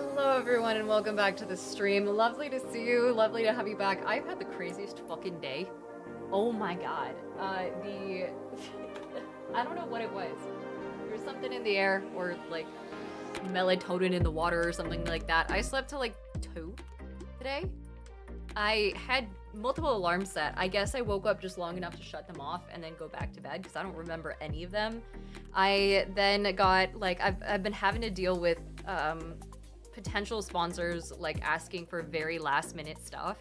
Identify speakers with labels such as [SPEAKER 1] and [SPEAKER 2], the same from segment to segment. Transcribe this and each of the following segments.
[SPEAKER 1] Hello everyone and welcome back to the stream. Lovely to see you, lovely to have you back. I've had the craziest fucking day. Oh my god. I don't know what it was. There was something in the air or like melatonin in the water or something like that. I slept till like 2 today. I had multiple alarms set. I guess I woke up just long enough to shut them off and then go back to bed because I don't remember any of them. I then got like, I've been having to deal with potential sponsors like asking for very last minute stuff.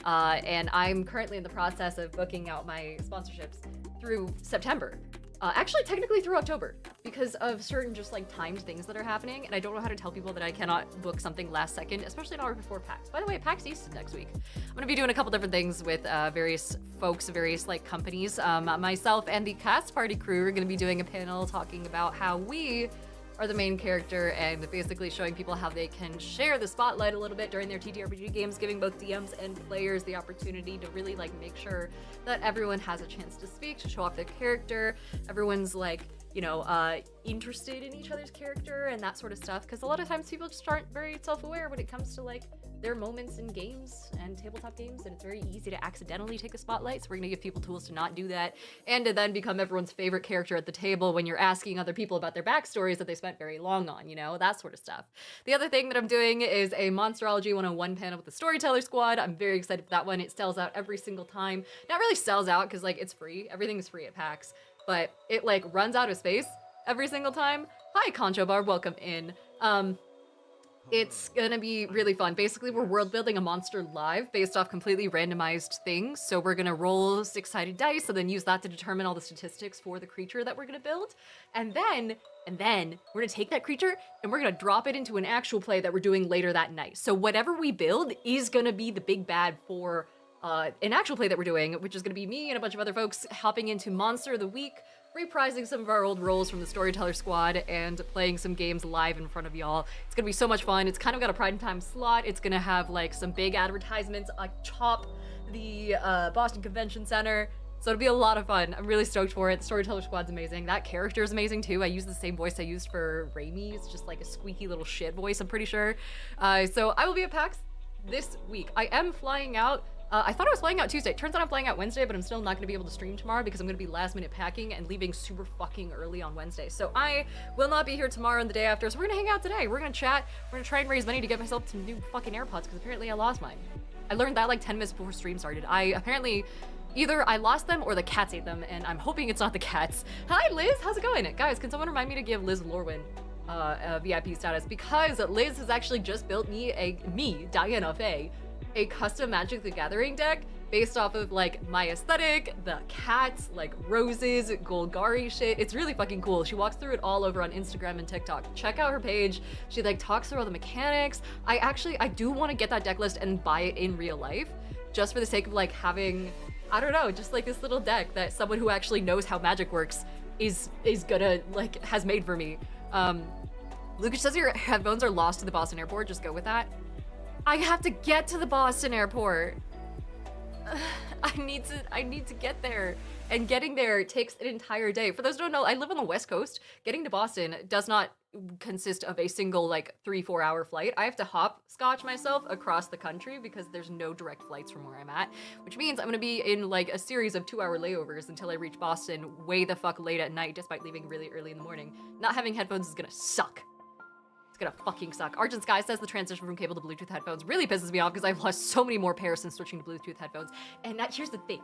[SPEAKER 1] And I'm currently in the process of booking out my sponsorships through September. Actually, technically through October because of certain just like timed things that are happening. And I don't know how to tell people that I cannot book something last second, especially not right before PAX. By the way, PAX East is next week. I'm gonna be doing a couple different things with various folks, various like companies. Myself and the cast party crew are gonna be doing a panel talking about how we are the main character and basically showing people how they can share the spotlight a little bit during their TTRPG games, giving both DMs and players the opportunity to really like make sure that everyone has a chance to speak, to show off their character. Everyone's like, you know, interested in each other's character and that sort of stuff. Because a lot of times people just aren't very self-aware when it comes to like their moments in games and tabletop games, and it's very easy to accidentally take a spotlight. So we're gonna give people tools to not do that and to then become everyone's favorite character at the table when you're asking other people about their backstories that they spent very long on, you know, that sort of stuff. The other thing that I'm doing is a Monsterology 101 panel with the Storyteller Squad. I'm very excited for that one. It sells out every single time. Not really sells out because like it's free. Everything's free at PAX, but it like runs out of space every single time. Hi, Concho Bar, welcome in. It's gonna be really fun. Basically, we're world building a monster live based off completely randomized things. So we're gonna roll 6-sided dice and then use that to determine all the statistics for the creature that we're gonna build. And then we're gonna take that creature and we're gonna drop it into an actual play that we're doing later that night. So whatever we build is gonna be the big bad for an actual play that we're doing, which is gonna be me and a bunch of other folks hopping into Monster of the Week, reprising some of our old roles from the Storyteller Squad and playing some games live in front of y'all. It's gonna be so much fun. It's kind of got a Pride and Time slot. It's gonna have like some big advertisements atop the Boston Convention Center. So it'll be a lot of fun. I'm really stoked for it. The Storyteller Squad's amazing. That character is amazing too. I use the same voice I used for Raimi. It's just like a squeaky little shit voice, I'm pretty sure. So I will be at PAX this week. I am flying out. I thought I was flying out Tuesday. Turns out I'm flying out Wednesday, but I'm still not going to be able to stream tomorrow because I'm going to be last minute packing and leaving super fucking early on Wednesday. So I will not be here tomorrow and the day after. So we're going to hang out today. We're going to chat. We're going to try and raise money to get myself some new fucking AirPods because apparently I lost mine. I learned that like 10 minutes before stream started. I apparently either I lost them or the cats ate them, and I'm hoping it's not the cats. Hi Liz, how's it going? Guys, can someone remind me to give Liz Lorwyn a VIP status because Liz has actually just built me, Diana Faye, a custom Magic the Gathering deck based off of like my aesthetic, the cats, like roses, Golgari shit. It's really fucking cool. She walks through it all over on Instagram and TikTok. Check out her page. She like talks through all the mechanics. I do want to get that deck list and buy it in real life just for the sake of like having, I don't know, just like this little deck that someone who actually knows how Magic works is gonna like has made for me. Lucas says your headphones are lost to the Boston airport. Just go with that. I have to get to the Boston airport. I need to get there, and getting there takes an entire day. For those who don't know, I live on the West Coast. Getting to Boston does not consist of a single like 3-4 hour flight. I have to hopscotch myself across the country because there's no direct flights from where I'm at, which means I'm gonna be in like a series of 2-hour layovers until I reach Boston way the fuck late at night despite leaving really early in the morning. Not having headphones is gonna suck. It's gonna fucking suck. Argent Sky says the transition from cable to Bluetooth headphones really pisses me off because I've lost so many more pairs since switching to Bluetooth headphones. And here's the thing.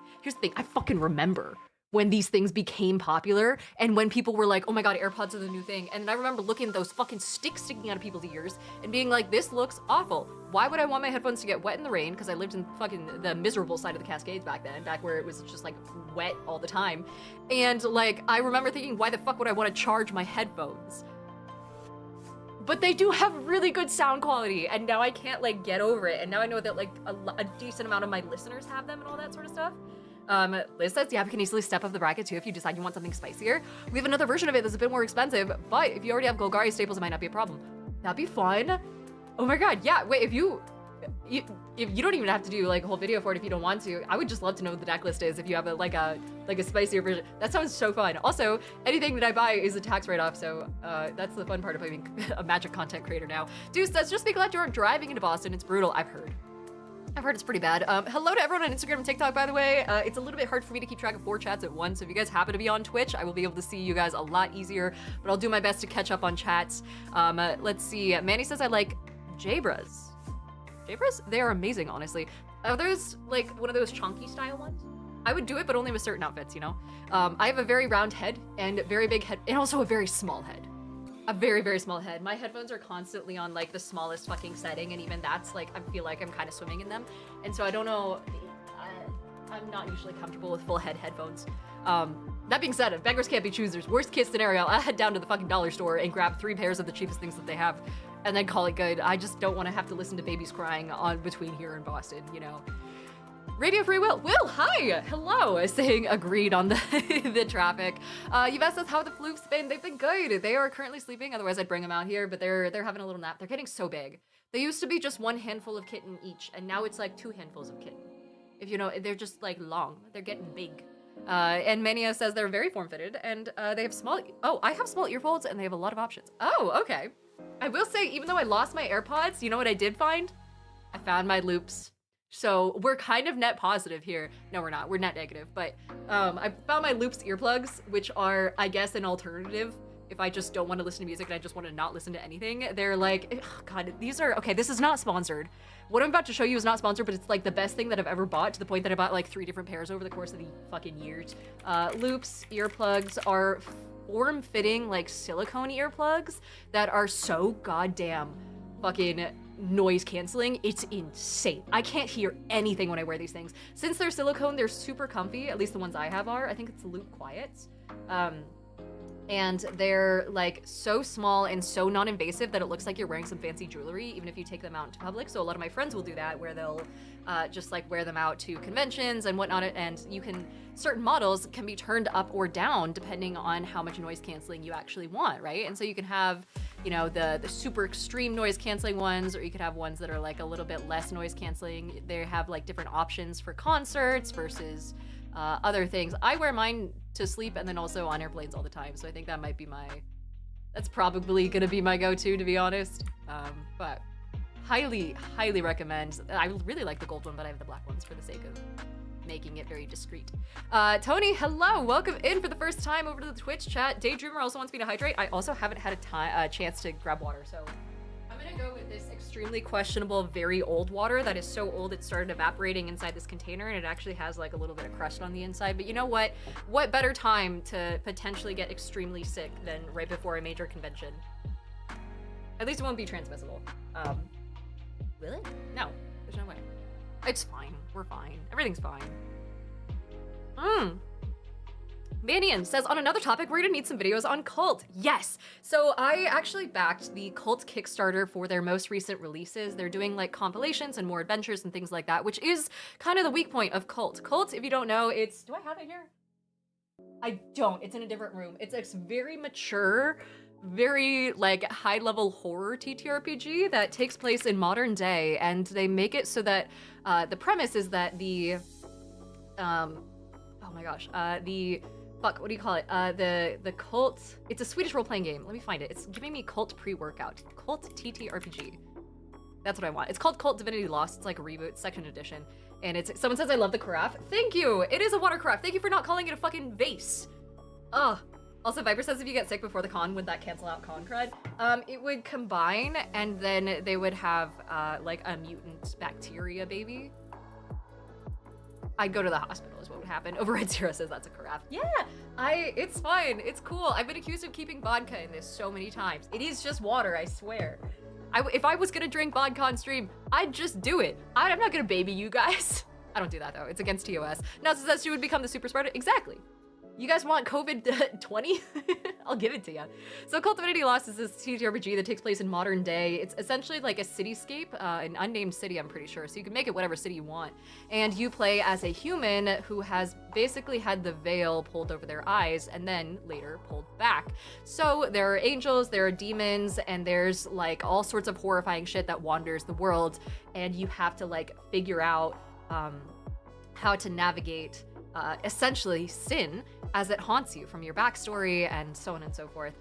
[SPEAKER 1] I fucking remember when these things became popular and when people were like, oh my god, AirPods are the new thing. And I remember looking at those fucking sticks sticking out of people's ears and being like, this looks awful. Why would I want my headphones to get wet in the rain? Because I lived in fucking the miserable side of the Cascades back then, back where it was just like wet all the time. And like, I remember thinking, why the fuck would I want to charge my headphones? But they do have really good sound quality, and now I can't like get over it. And now I know that like a decent amount of my listeners have them and all that sort of stuff. Liz says, yeah, we can easily step up the bracket too if you decide you want something spicier. We have another version of it that's a bit more expensive, but if you already have Golgari staples, it might not be a problem. That'd be fun. Oh my god, yeah, wait, if you you don't even have to do like a whole video for it if you don't want to. I would just love to know what the deck list is if you have a spicier version. That sounds so fun. Also, anything that I buy is a tax write-off, so that's the fun part of being a Magic content creator now. Deuce says, just be glad you aren't driving into Boston. It's brutal. I've heard it's pretty bad. Hello to everyone on Instagram and TikTok, by the way. It's a little bit hard for me to keep track of 4 chats at once, so if you guys happen to be on Twitch, I will be able to see you guys a lot easier, but I'll do my best to catch up on chats. Let's see. Manny says I like Jabras. Jabras? They are amazing, honestly. Are those like one of those chunky style ones? I would do it, but only with certain outfits, you know? I have a very round head and very big head, and also a very small head. A very, very small head. My headphones are constantly on like the smallest fucking setting, and even that's like, I feel like I'm kind of swimming in them. And so I don't know, I'm not usually comfortable with full head headphones. That being said, if beggars can't be choosers, worst case scenario, I'll head down to the fucking dollar store and grab 3 pairs of the cheapest things that they have and then call it good. I just don't want to have to listen to babies crying on between here and Boston, you know? Radio Free Will, hi, hello, saying agreed on the traffic. Yves says, how the floofs been? They've been good. They are currently sleeping, otherwise I'd bring them out here, but they're having a little nap. They're getting so big. They used to be just 1 handful of kitten each, and now it's like 2 handfuls of kitten. If you know, they're just like long, they're getting big. And Mania says they're very form-fitted, and they have I have small earfolds, and they have a lot of options. Oh, okay. I will say, even though I lost my AirPods, you know what I did find? I found my loops. So we're kind of net positive here. No, we're not. We're net negative. But I found my Loops earplugs, which are, I guess, an alternative if I just don't want to listen to music and I just want to not listen to anything. They're like, oh God, these are, okay, this is not sponsored. What I'm about to show you is not sponsored, but it's like the best thing that I've ever bought, to the point that I bought like 3 different pairs over the course of the fucking years. Loops earplugs are form-fitting, like silicone earplugs that are so goddamn fucking noise canceling. It's insane. I can't hear anything when I wear these things. Since they're silicone, they're super comfy. At least the ones I have are. I think it's Loop Quiets. And they're like so small and so non-invasive that it looks like you're wearing some fancy jewelry, even if you take them out into public. So a lot of my friends will do that, where they'll just like wear them out to conventions and whatnot. And certain models can be turned up or down depending on how much noise canceling you actually want, right? And so you can have, you know, the super extreme noise canceling ones, or you could have ones that are like a little bit less noise canceling. They have like different options for concerts versus other things. I wear mine to sleep and then also on airplanes all the time. So I think that might be that's probably gonna be my go-to, to be honest. But highly, highly recommend. I really like the gold one, but I have the black ones for the sake of making it very discreet. Tony, hello, welcome in for the first time over to the Twitch chat. Daydreamer also wants me to hydrate. I also haven't had a chance to grab water, so I'm gonna go with this extremely questionable, very old water that is so old it started evaporating inside this container, and it actually has like a little bit of crust on the inside. But you know what? What better time to potentially get extremely sick than right before a major convention? At least it won't be transmissible. Will it? No, there's no way. It's fine. We're fine. Everything's fine. Manian says, on another topic, we're gonna need some videos on Cult. Yes! So I actually backed the Cult Kickstarter for their most recent releases. They're doing like compilations and more adventures and things like that, which is kind of the weak point of Cult. Cult, if you don't know, do I have it here? I don't. It's in a different room. It's very mature, very like high-level horror TTRPG that takes place in modern day, and they make it so that the premise is that oh my gosh, what do you call it? The Cult, it's a Swedish role-playing game. Let me find it. It's giving me Cult pre-workout. Cult TTRPG. That's what I want. It's called Cult Divinity Lost. It's like a reboot, second edition. And someone says I love the carafe. Thank you! It is a water carafe. Thank you for not calling it a fucking vase. Ugh. Also, Viper says if you get sick before the con, would that cancel out con cred? It would combine, and then they would have like a mutant bacteria baby. I'd go to the hospital is what would happen. Override Zero says that's a carafe. Yeah, it's fine, it's cool. I've been accused of keeping vodka in this so many times. It is just water, I swear. If I was gonna drink vodka on stream, I'd just do it. I'm not gonna baby you guys. I don't do that though, it's against TOS. Now says she would become the super spreader. Exactly. You guys want COVID 20? I'll give it to you. So Cult of Divinity Lost is this TTRPG that takes place in modern day. It's essentially like a cityscape, an unnamed city, I'm pretty sure. So you can make it whatever city you want. And you play as a human who has basically had the veil pulled over their eyes and then later pulled back. So there are angels, there are demons, and there's like all sorts of horrifying shit that wanders the world. And you have to like figure out how to navigate essentially sin as it haunts you from your backstory and so on and so forth.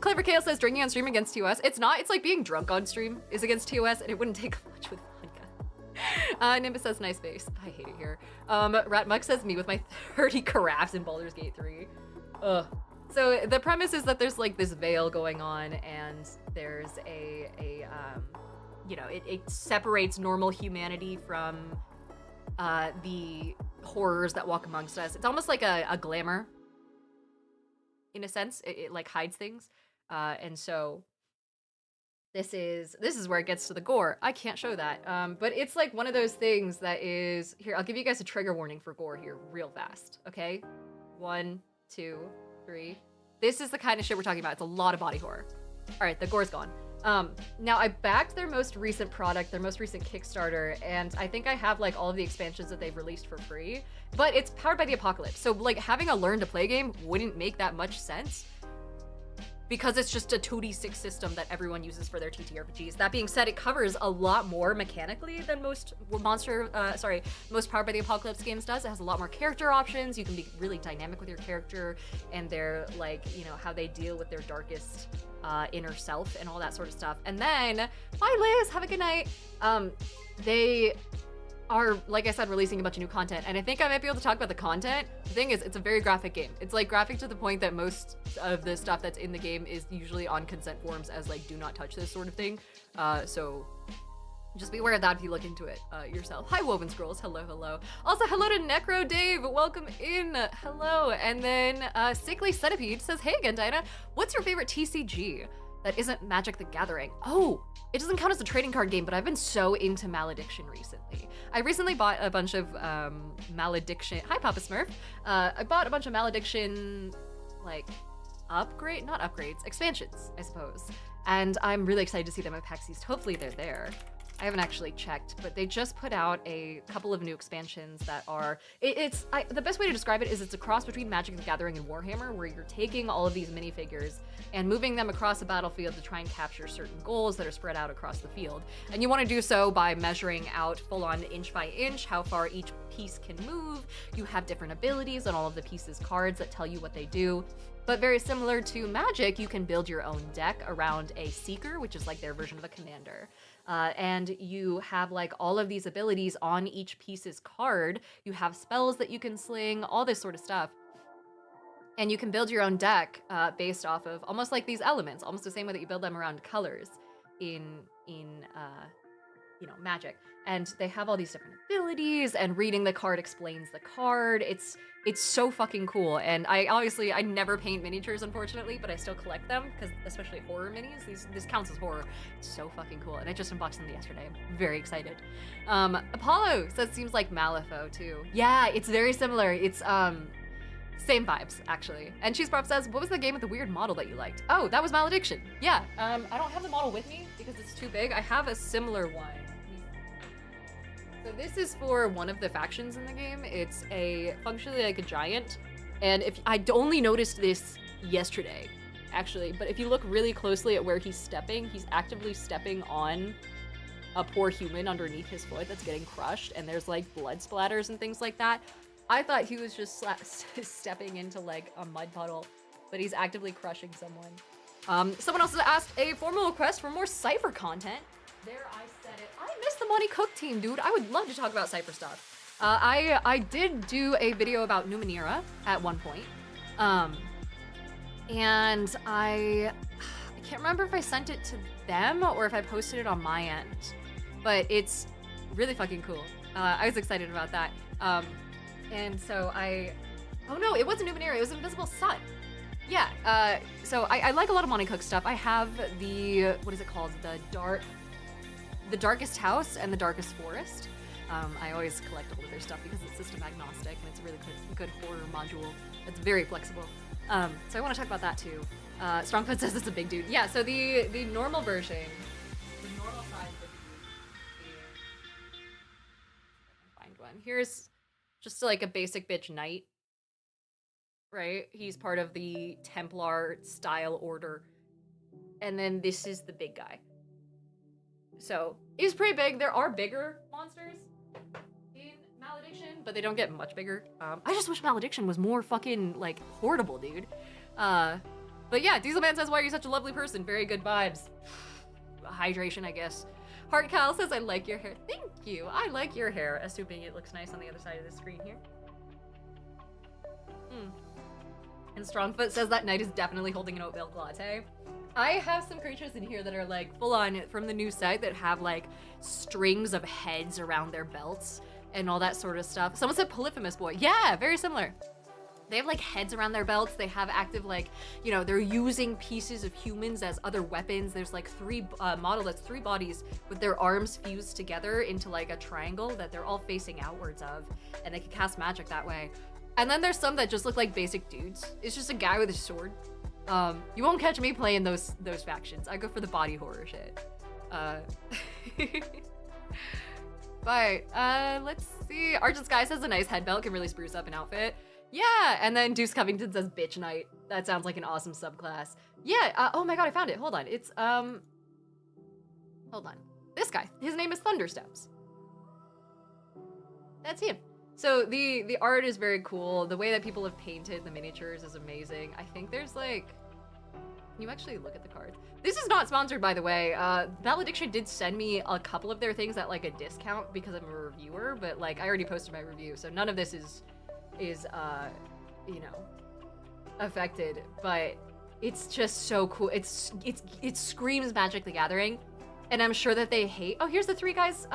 [SPEAKER 1] Clever Kale says drinking on stream against TOS. It's not, it's like being drunk on stream is against TOS, and it wouldn't take much with vodka. Nimbus says nice face. I hate it here. Ratmuck says me with my 30 carafes in Baldur's Gate 3. Ugh. So the premise is that there's like this veil going on, and there's you know, it separates normal humanity from the horrors that walk amongst us. It's almost like a glamour, in a sense. It like hides things, and so this is where it gets to the gore. I can't show that, but it's like one of those things that is here. I'll give you guys a trigger warning for gore here, real fast. Okay, 1, 2, 3. This is the kind of shit we're talking about. It's a lot of body horror. All right, the gore's gone. Now I backed their most recent product, their most recent Kickstarter, and I think I have like all of the expansions that they've released for free, but it's powered by the apocalypse. So like having a learn to play game wouldn't make that much sense because it's just a 2d6 system that everyone uses for their TTRPGs. That being said, it covers a lot more mechanically than most most Powered by the Apocalypse games does. It has a lot more character options. You can be really dynamic with your character and their like, you know, how they deal with their darkest inner self and all that sort of stuff. And then, bye Liz, have a good night. They are, like I said, releasing a bunch of new content, and I think I might be able to talk about the content. The thing is, it's a very graphic game. It's like graphic to the point that most of the stuff that's in the game is usually on consent forms as like do not touch this sort of thing. So just be aware of that if you look into it yourself. Hi Woven Scrolls, hello, hello. Also hello to Necro Dave, welcome in, hello. And then Sickly Centipede says, hey again Dinah, what's your favorite TCG that isn't Magic the Gathering? Oh, it doesn't count as a trading card game, but I've been so into Maladiction recently. I recently bought a bunch of Maladiction, hi Papa Smurf. I bought a bunch of Maladiction, like not upgrades, expansions, I suppose. And I'm really excited to see them at PAX East. Hopefully they're there. I haven't actually checked, but they just put out a couple of new expansions that are, the best way to describe it is it's a cross between Magic the Gathering and Warhammer, where you're taking all of these minifigures and moving them across a battlefield to try and capture certain goals that are spread out across the field. And you want to do so by measuring out full on inch by inch how far each piece can move. You have different abilities on all of the pieces' cards that tell you what they do. But very similar to Magic, you can build your own deck around a Seeker, which is like their version of a Commander. And you have like all of these abilities on each piece's card. You have spells that you can sling, all this sort of stuff. And you can build your own deck based off of almost like these elements, almost the same way that you build them around colors in you know, Magic. And they have all these different abilities, and reading the card explains the card. It's so fucking cool. And I never paint miniatures, unfortunately, but I still collect them, because especially horror minis, this counts as horror. It's so fucking cool. And I just unboxed them yesterday. I'm very excited. Apollo says seems like Malifaux too. Yeah, it's very similar. It's same vibes, actually. And Cheese Prop says, what was the game with the weird model that you liked? Oh, that was Maladiction. Yeah, I don't have the model with me because it's too big. I have a similar one. So this is for one of the factions in the game. It's functionally like a giant. And I only noticed this yesterday, actually, but if you look really closely at where he's stepping, he's actively stepping on a poor human underneath his foot that's getting crushed, and there's like blood splatters and things like that. I thought he was just stepping into like a mud puddle, but he's actively crushing someone. Someone else has asked a formal request for more Cypher content. There, I said it. I miss the Money Cook team, dude. I would love to talk about Cypher stuff. I did do a video about Numenera at one point. And I can't remember if I sent it to them or if I posted it on my end, but it's really fucking cool. I was excited about that. And so oh no, it wasn't Numenera, it was Invisible Sun. Yeah, so I like a lot of Monty Cook stuff. I have the, what is it called? The Darkest House and the Darkest Forest. I always collect all of their stuff because it's system agnostic and it's a really good horror module. It's very flexible. So I want to talk about that too. Strongfoot says it's a big dude. Yeah, so the normal version, the normal size Bergies is, I can find one. Here's just like a basic bitch knight, right? He's part of the Templar style order. And then this is the big guy. So he's pretty big. There are bigger monsters in Maladiction, but they don't get much bigger. I just wish Maladiction was more fucking like portable, dude. But yeah, Dieselman says, why are you such a lovely person? Very good vibes. Hydration, I guess. Heart Cal says, I like your hair. Thank you. I like your hair, assuming it looks nice on the other side of the screen here. And Strongfoot says that knight is definitely holding an oat milk latte. I have some creatures in here that are like full on from the new set that have like strings of heads around their belts and all that sort of stuff. Someone said Polyphemus Boy. Yeah, very similar. They have like heads around their belts. They have active like, you know, they're using pieces of humans as other weapons. There's like model that's 3 bodies with their arms fused together into like a triangle that they're all facing outwards of, and they can cast magic that way. And then there's some that just look like basic dudes. It's just a guy with a sword. You won't catch me playing those factions. I go for the body horror shit. But let's see. Argent Sky says a nice head belt can really spruce up an outfit. Yeah, and then Deuce Covington says bitch knight. That sounds like an awesome subclass. Yeah, oh my god, I found it. Hold on. It's hold on. This guy. His name is Thundersteps. That's him. So the art is very cool. The way that people have painted the miniatures is amazing. I think there's like, can you actually look at the cards? This is not sponsored, by the way. Maladiction did send me a couple of their things at like a discount because I'm a reviewer, but like I already posted my review, so none of this is you know, affected. But it's just so cool. It screams Magic the Gathering, and I'm sure that they hate. Oh, here's the 3 guys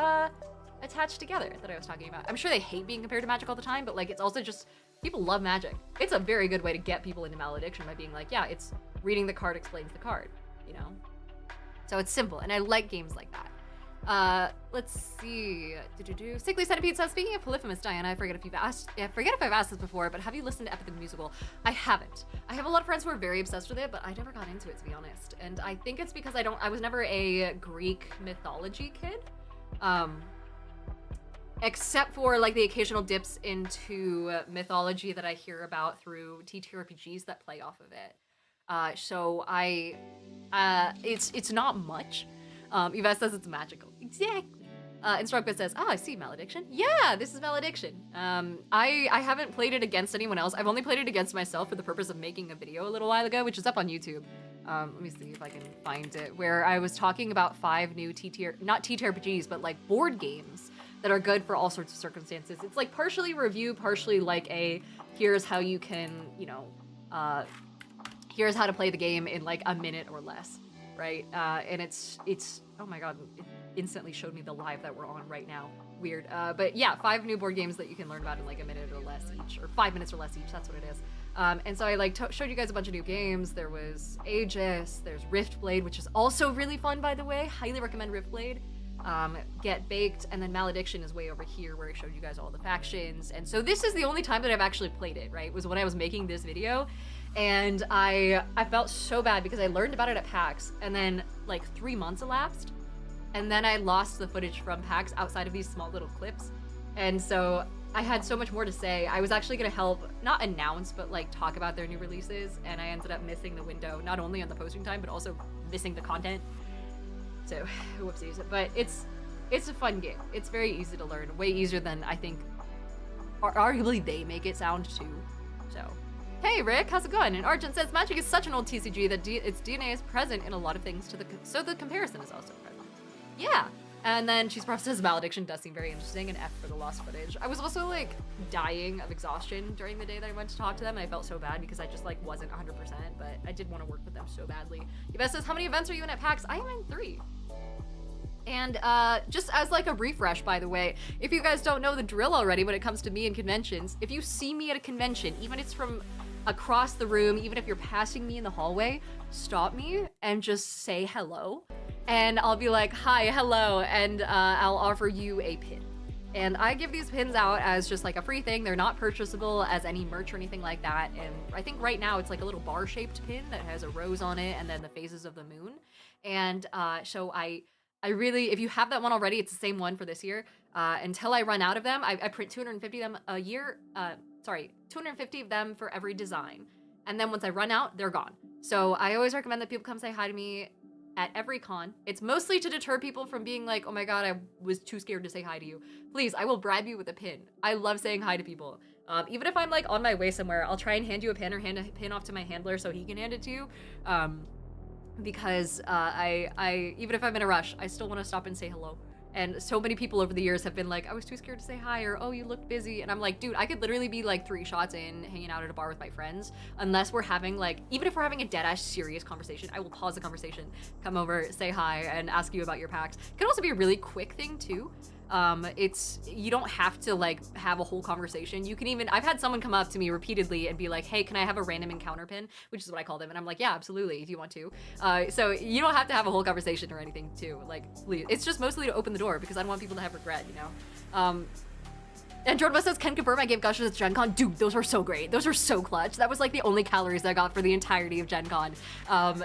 [SPEAKER 1] attached together that I was talking about. I'm sure they hate being compared to Magic all the time, but like it's also just people love Magic. It's a very good way to get people into Maladiction by being like, yeah, it's reading the card explains the card, you know? So it's simple, and I like games like that. Let's see. Sickly Centipede says, speaking of Polyphemus, Diana, I forget if I've asked this before, but have you listened to Epic the Musical? I haven't. I have a lot of friends who are very obsessed with it, but I never got into it, to be honest. And I think it's because I was never a Greek mythology kid. Except for like the occasional dips into mythology that I hear about through TTRPGs that play off of it. So it's not much. Yvette says it's magical. Exactly. And Strongfoot says, I see Maladiction. Yeah, this is Maladiction. I haven't played it against anyone else. I've only played it against myself for the purpose of making a video a little while ago, which is up on YouTube. Let me see if I can find it, where I was talking about 5 new not TTRPGs, but like board games that are good for all sorts of circumstances. It's like partially review, partially like here's how you can, you know, here's how to play the game in like a minute or less, right? And it's oh my god, it instantly showed me the live that we're on right now. Weird. But yeah, 5 new board games that you can learn about in like a minute or less each, or 5 minutes or less each, that's what it is. And so I like showed you guys a bunch of new games. There was Aegis, there's Riftblade, which is also really fun, by the way. Highly recommend Riftblade. Get Baked, and then Maladiction is way over here where I showed you guys all the factions. And so this is the only time that I've actually played it, right? Was when I was making this video. And I felt so bad because I learned about it at PAX, and then like 3 months elapsed. And then I lost the footage from PAX outside of these small little clips. And so I had so much more to say. I was actually gonna help, not announce, but like talk about their new releases. And I ended up missing the window, not only on the posting time, but also missing the content. So, whoopsies. But it's a fun game. It's very easy to learn. Way easier than I think, arguably they make it sound too. So, hey Rick, how's it going? And Argent says, Magic is such an old TCG that its DNA is present in a lot of things, so the comparison is also present. Yeah. And then Cheese Prof says, Maladiction does seem very interesting, and F for the lost footage. I was also like dying of exhaustion during the day that I went to talk to them, and I felt so bad because I just like wasn't 100%, but I did want to work with them so badly. Yvette says, how many events are you in at PAX? I am in 3. And just as like a refresh, by the way, if you guys don't know the drill already when it comes to me and conventions, if you see me at a convention, even if it's from across the room, even if you're passing me in the hallway, stop me and just say hello. And I'll be like, hi, hello, and I'll offer you a pin. And I give these pins out as just like a free thing. They're not purchasable as any merch or anything like that. And I think right now it's like a little bar-shaped pin that has a rose on it and then the phases of the moon. And so I really, if you have that one already, it's the same one for this year. Until I run out of them, I print 250 of them a year. 250 of them for every design. And then once I run out, they're gone. So I always recommend that people come say hi to me at every con. It's mostly to deter people from being like, oh my god, I was too scared to say hi to you. Please, I will bribe you with a pin. I love saying hi to people. Even if I'm like on my way somewhere, I'll try and hand you a pin or hand a pin off to my handler so he can hand it to you. Because I even if I'm in a rush, I still want to stop and say hello. And so many people over the years have been like, I was too scared to say hi, or oh, you looked busy. And I'm like, dude, I could literally be like 3 shots in, hanging out at a bar with my friends. Unless we're having like, even if we're having a dead-ass serious conversation, I will pause the conversation, come over, say hi, and ask you about your PAX. It can also be a really quick thing too. You don't have to like have a whole conversation. You can even, I've had someone come up to me repeatedly and be like, hey, can I have a random encounter pin? Which is what I call them. And I'm like, yeah, absolutely, if you want to. So you don't have to have a whole conversation or anything too. Like, please. It's just mostly to open the door because I don't want people to have regret, you know? And Jordan West says, can confirm I gave gushes at Gen Con. Dude, those were so great. Those were so clutch. That was like the only calories that I got for the entirety of Gen Con.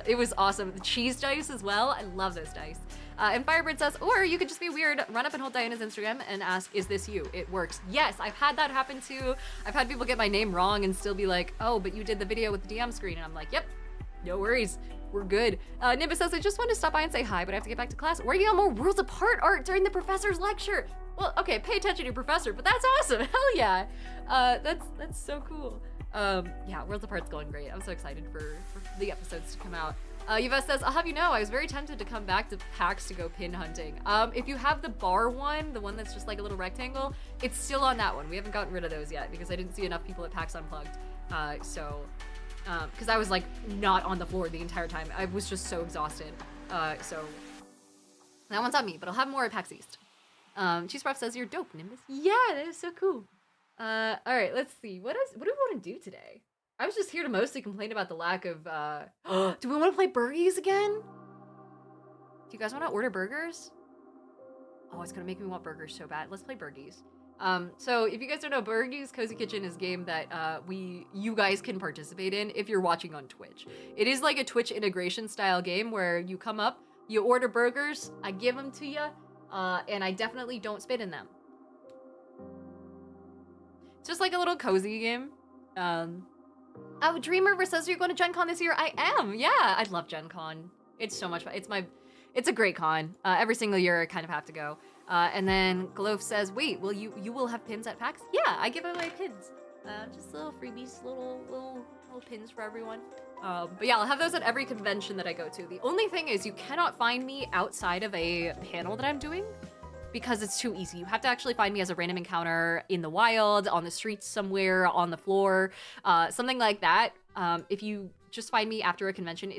[SPEAKER 1] It was awesome. The cheese dice as well. I love those dice. And Firebird says, or you could just be weird, run up and hold Diana's Instagram and ask, is this you? It works. Yes, I've had that happen too. I've had people get my name wrong and still be like, oh, but you did the video with the DM screen. And I'm like, yep, no worries. We're good. Nimbus says, I just wanted to stop by and say hi, but I have to get back to class. Working on more Worlds Apart art during the professor's lecture. Well, okay, pay attention to your professor, but that's awesome. Hell yeah. That's so cool. Yeah, Worlds Apart's going great. I'm so excited for the episodes to come out. Yves says, I'll have you know, I was very tempted to come back to PAX to go pin hunting. If you have the bar one, the one that's just like a little rectangle, it's still on that one. We haven't gotten rid of those yet because I didn't see enough people at PAX Unplugged. Because I was like not on the floor the entire time. I was just so exhausted. So that one's on me, but I'll have more at PAX East. Cheese Prof says, you're dope, Nimbus. Yeah, that is so cool. All right, let's see. What do we want to do today? I was just here to mostly complain about the lack of, do we want to play Bergies again? Do you guys want to order burgers? Oh, it's gonna make me want burgers so bad. Let's play Bergies. So if you guys don't know, Bergies Cozy Kitchen is a game that you guys can participate in if you're watching on Twitch. It is like a Twitch integration style game where you come up, you order burgers, I give them to you, and I definitely don't spit in them. It's just like a little cozy game. Oh, Dreamer says you're going to Gen Con this year. I am, yeah. I love Gen Con. It's so much fun. It's a great con. Every single year I kind of have to go. And then Gloaf says, wait, you will have pins at PAX? Yeah, I give away pins. Just little freebies, little pins for everyone. But yeah, I'll have those at every convention that I go to. The only thing is you cannot find me outside of a panel that I'm doing because it's too easy. You have to actually find me as a random encounter in the wild, on the streets somewhere, on the floor, something like that. If you just find me after a convention,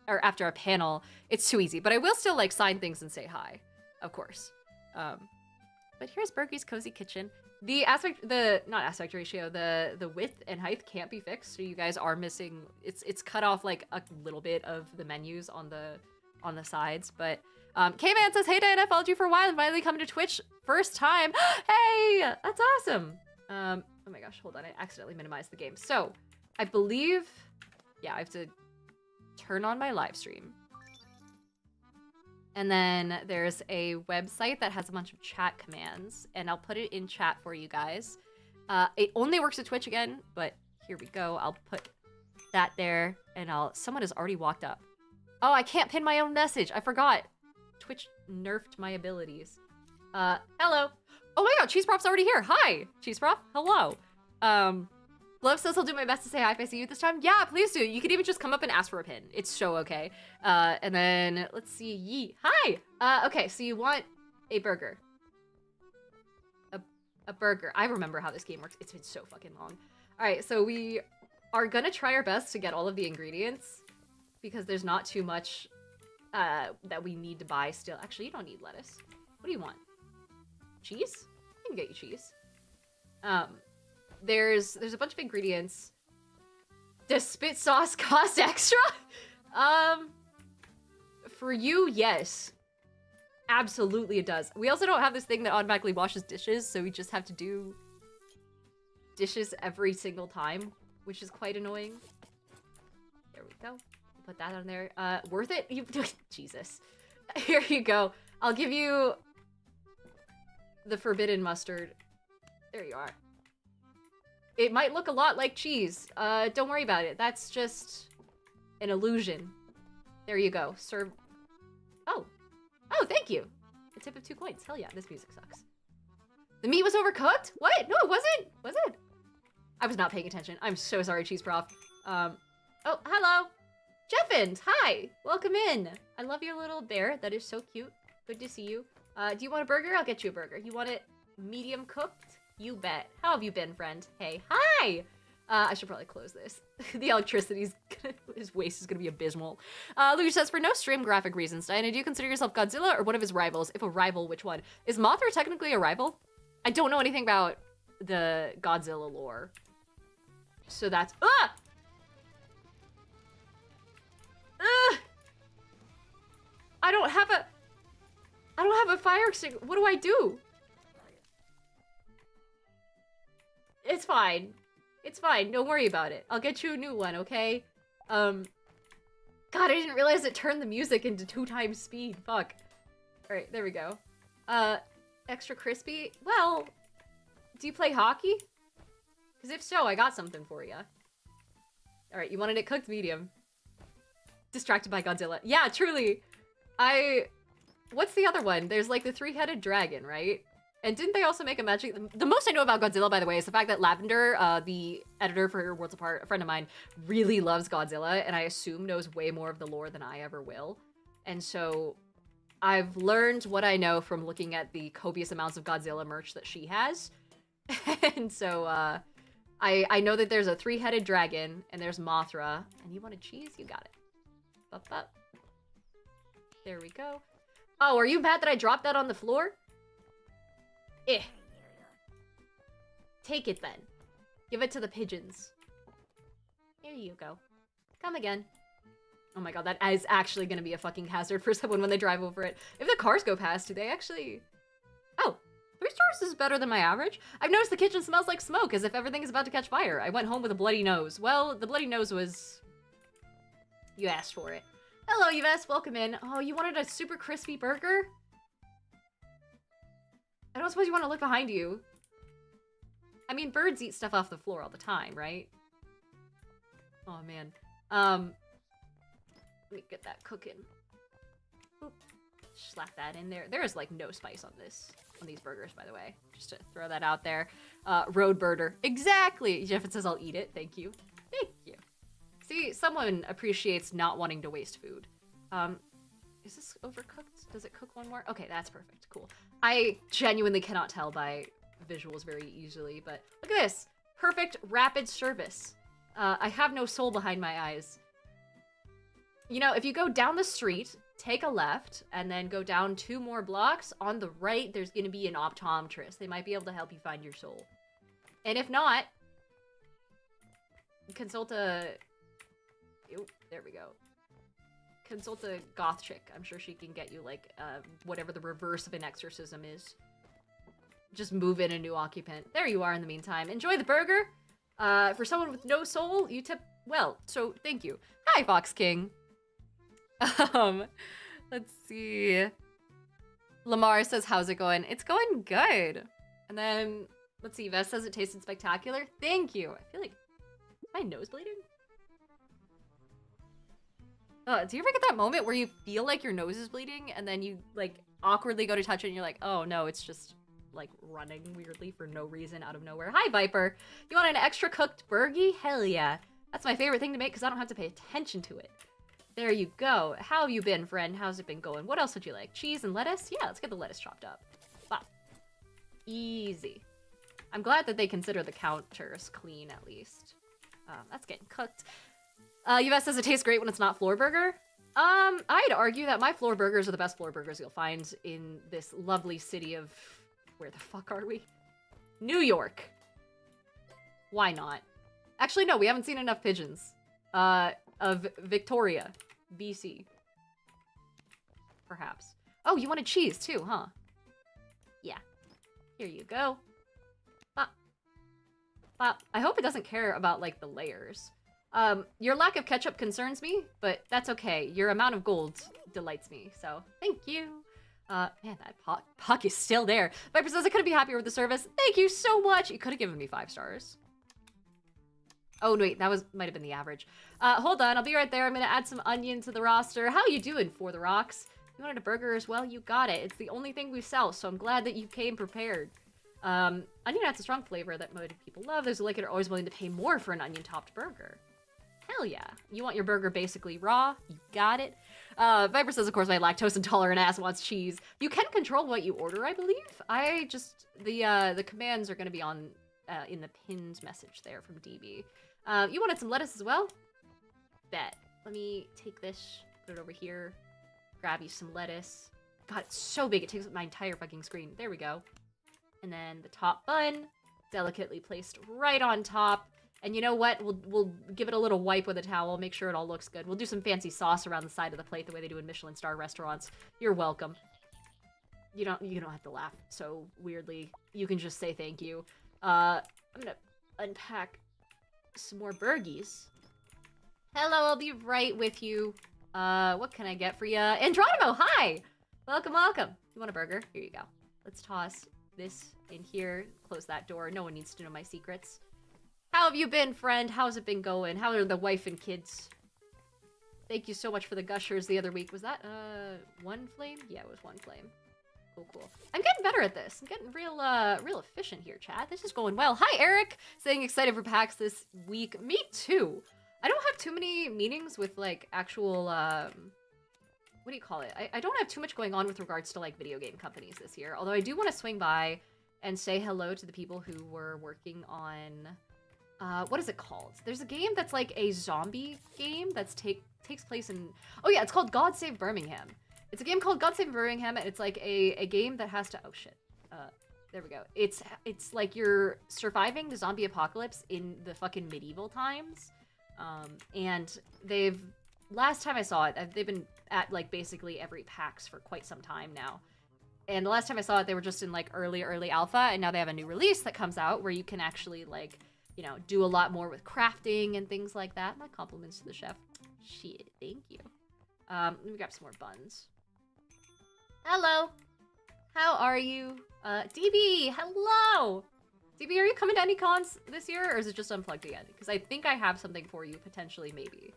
[SPEAKER 1] or after a panel, it's too easy. But I will still like sign things and say hi, of course. But here's Bergies Cozy Kitchen. The not aspect ratio, the width and height can't be fixed. So you guys are missing, it's cut off like a little bit of the menus on the sides, but K-Man says, hey Diana, I followed you for a while and finally coming to Twitch first time. Hey, that's awesome. Oh my gosh, hold on, I accidentally minimized the game. So I believe, yeah, I have to turn on my live stream. And then there's a website that has a bunch of chat commands, and I'll put it in chat for you guys. It only works at Twitch again, but here we go. I'll put that there, and someone has already walked up. Oh, I can't pin my own message. I forgot. Twitch nerfed my abilities. Hello. Oh my god, Cheese Prof's already here. Hi, Cheese Prof. Hello. Glove says he'll do my best to say hi if I see you this time. Yeah, please do. You could even just come up and ask for a pin. It's so okay. And then, let's see. Yee. Hi! Okay, so you want a burger. A burger. I remember how this game works. It's been so fucking long. Alright, so we are gonna try our best to get all of the ingredients because there's not too much that we need to buy still. Actually, you don't need lettuce. What do you want? Cheese? I can get you cheese. There's a bunch of ingredients. Does spit sauce cost extra? For you, yes. Absolutely it does. We also don't have this thing that automatically washes dishes, so we just have to do dishes every single time, which is quite annoying. There we go. Put that on there. Worth it? You Jesus. Here you go. I'll give you the forbidden mustard. There you are. It might look a lot like cheese. Don't worry about it. That's just an illusion. There you go. Serve. Oh. Oh, thank you. A tip of 2 coins. Hell yeah, this music sucks. The meat was overcooked? What? No, it wasn't. Was it? I was not paying attention. I'm so sorry, Cheese Prof. Oh, hello. Jeffins, hi. Welcome in. I love your little bear. That is so cute. Good to see you. Do you want a burger? I'll get you a burger. You want it medium cooked? You bet. How have you been, friend? Hey, hi. I should probably close this. The electricity's his waste is gonna be abysmal. Luke says, for no stream graphic reasons, Diana, do you consider yourself Godzilla or one of his rivals? If a rival, which one? Is Mothra technically a rival? I don't know anything about the Godzilla lore. So that's I don't have a fire extinguisher. What do I do? It's fine. It's fine. Don't worry about it. I'll get you a new one, okay? God, I didn't realize it turned the music into 2 times speed. Fuck. Alright, there we go. Extra crispy? Well, do you play hockey? Because if so, I got something for you. Alright, you wanted it cooked medium. Distracted by Godzilla. Yeah, truly. What's the other one? There's like the 3-headed dragon, right? And didn't they also make a magic... The most I know about Godzilla, by the way, is the fact that Lavender, the editor for Worlds Apart, a friend of mine, really loves Godzilla, and I assume knows way more of the lore than I ever will. And so I've learned what I know from looking at the copious amounts of Godzilla merch that she has. And so I know that there's a 3-headed dragon, and there's Mothra. And you wanted cheese? You got it. Bup, bup. There we go. Oh, are you mad that I dropped that on the floor? Eh. Take it then. Give it to the pigeons. Here you go. Come again. Oh my god, that is actually gonna be a fucking hazard for someone when they drive over it. If the cars go past, do they actually... Oh, 3 stars is better than my average. I've noticed the kitchen smells like smoke, as if everything is about to catch fire. I went home with a bloody nose. Well, the bloody nose was... You asked for it. Hello, Yves. Welcome in. Oh, you wanted a super crispy burger? I don't suppose you want to look behind you. I mean, birds eat stuff off the floor all the time, right? Oh, man. Let me get that cooking. Oop. Slap that in there. There is, like, no spice on these burgers, by the way. Just to throw that out there. Road birder. Exactly! Jeff says I'll eat it. Thank you. Thank you. See, someone appreciates not wanting to waste food. Is this overcooked? Does it cook one more? Okay, that's perfect. Cool. I genuinely cannot tell by visuals very easily, but look at this. Perfect rapid service. I have no soul behind my eyes. You know, if you go down the street, take a left, and then go down 2 more blocks, on the right, there's going to be an optometrist. They might be able to help you find your soul. And if not, consult a... Oop, there we go. Consult a goth chick. I'm sure she can get you, like, whatever the reverse of an exorcism is. Just move in a new occupant. There you are in the meantime. Enjoy the burger. For someone with no soul, you tip well, so thank you. Hi, Fox King. Let's see. Lamar says, how's it going? It's going good. And then, let's see, Vess says it tasted spectacular. Thank you. I feel like, is my nose bleeding? Do you ever get that moment where you feel like your nose is bleeding and then you, like, awkwardly go to touch it and you're like, oh no, it's just, like, running weirdly for no reason out of nowhere. Hi, Viper. You want an extra cooked burgie? Hell yeah. That's my favorite thing to make because I don't have to pay attention to it. There you go. How have you been, friend? How's it been going? What else would you like? Cheese and lettuce? Yeah, let's get the lettuce chopped up. Wow. Easy. I'm glad that they consider the counters clean, at least. That's getting cooked. US says it tastes great when it's not floor burger. I'd argue that my floor burgers are the best floor burgers you'll find in this lovely city of... Where the fuck are we? New York. Why not? Actually, no, we haven't seen enough pigeons. Of Victoria, BC. Perhaps. Oh, you wanted cheese too, huh? Yeah. Here you go. Bop. Bop. I hope it doesn't care about, like, the layers. Your lack of ketchup concerns me, but that's okay. Your amount of gold delights me, so thank you. Man, that puck is still there. Viper says I couldn't be happier with the service. Thank you so much. You could have given me 5 stars. Oh, wait, that might have been the average. Hold on, I'll be right there. I'm gonna add some onion to the roster. How you doing, For the Rocks? You wanted a burger as well? You got it. It's the only thing we sell, so I'm glad that you came prepared. Onion adds a strong flavor that most people love. Those who like it are always willing to pay more for an onion-topped burger. Hell yeah. You want your burger basically raw? You got it. Viper says, of course, my lactose intolerant ass wants cheese. You can control what you order, I believe. The commands are going to be on in the pinned message there from DB. You wanted some lettuce as well? Bet. Let me take this, put it over here, grab you some lettuce. God, it's so big. It takes up my entire fucking screen. There we go. And then the top bun, delicately placed right on top. And you know what? We'll give it a little wipe with a towel, make sure it all looks good. We'll do some fancy sauce around the side of the plate the way they do in Michelin star restaurants. You're welcome. You don't have to laugh so weirdly. You can just say thank you. I'm gonna unpack some more Bergies. Hello, I'll be right with you. What can I get for you? Andronimo, hi! Welcome, welcome. You want a burger? Here you go. Let's toss this in here. Close that door. No one needs to know my secrets. How have you been, friend? How's it been going? How are the wife and kids? Thank you so much for the gushers the other week. Was that, 1 flame? Yeah, it was 1 flame. Cool, cool. I'm getting better at this. I'm getting real efficient here, chat. This is going well. Hi, Eric! Saying excited for PAX this week. Me too. I don't have too many meetings with, like, actual, what do you call it? I don't have too much going on with regards to, like, video game companies this year. Although I do want to swing by and say hello to the people who were working on... what is it called? There's a game that's like a zombie game that's takes place in... Oh yeah, it's called God Save Birmingham. It's a game called God Save Birmingham, and it's like a game that has to... Oh shit. There we go. It's like you're surviving the zombie apocalypse in the fucking medieval times. And they've... Last time I saw it, they've been at like basically every PAX for quite some time now. And the last time I saw it, they were just in like early alpha, and now they have a new release that comes out where you can actually like... you know, do a lot more with crafting and things like that. My compliments to the chef. Shit, thank you. Let me grab some more buns. Hello. How are you? DB, hello! DB, are you coming to any cons this year, or is it just Unplugged again? Because I think I have something for you, potentially, maybe.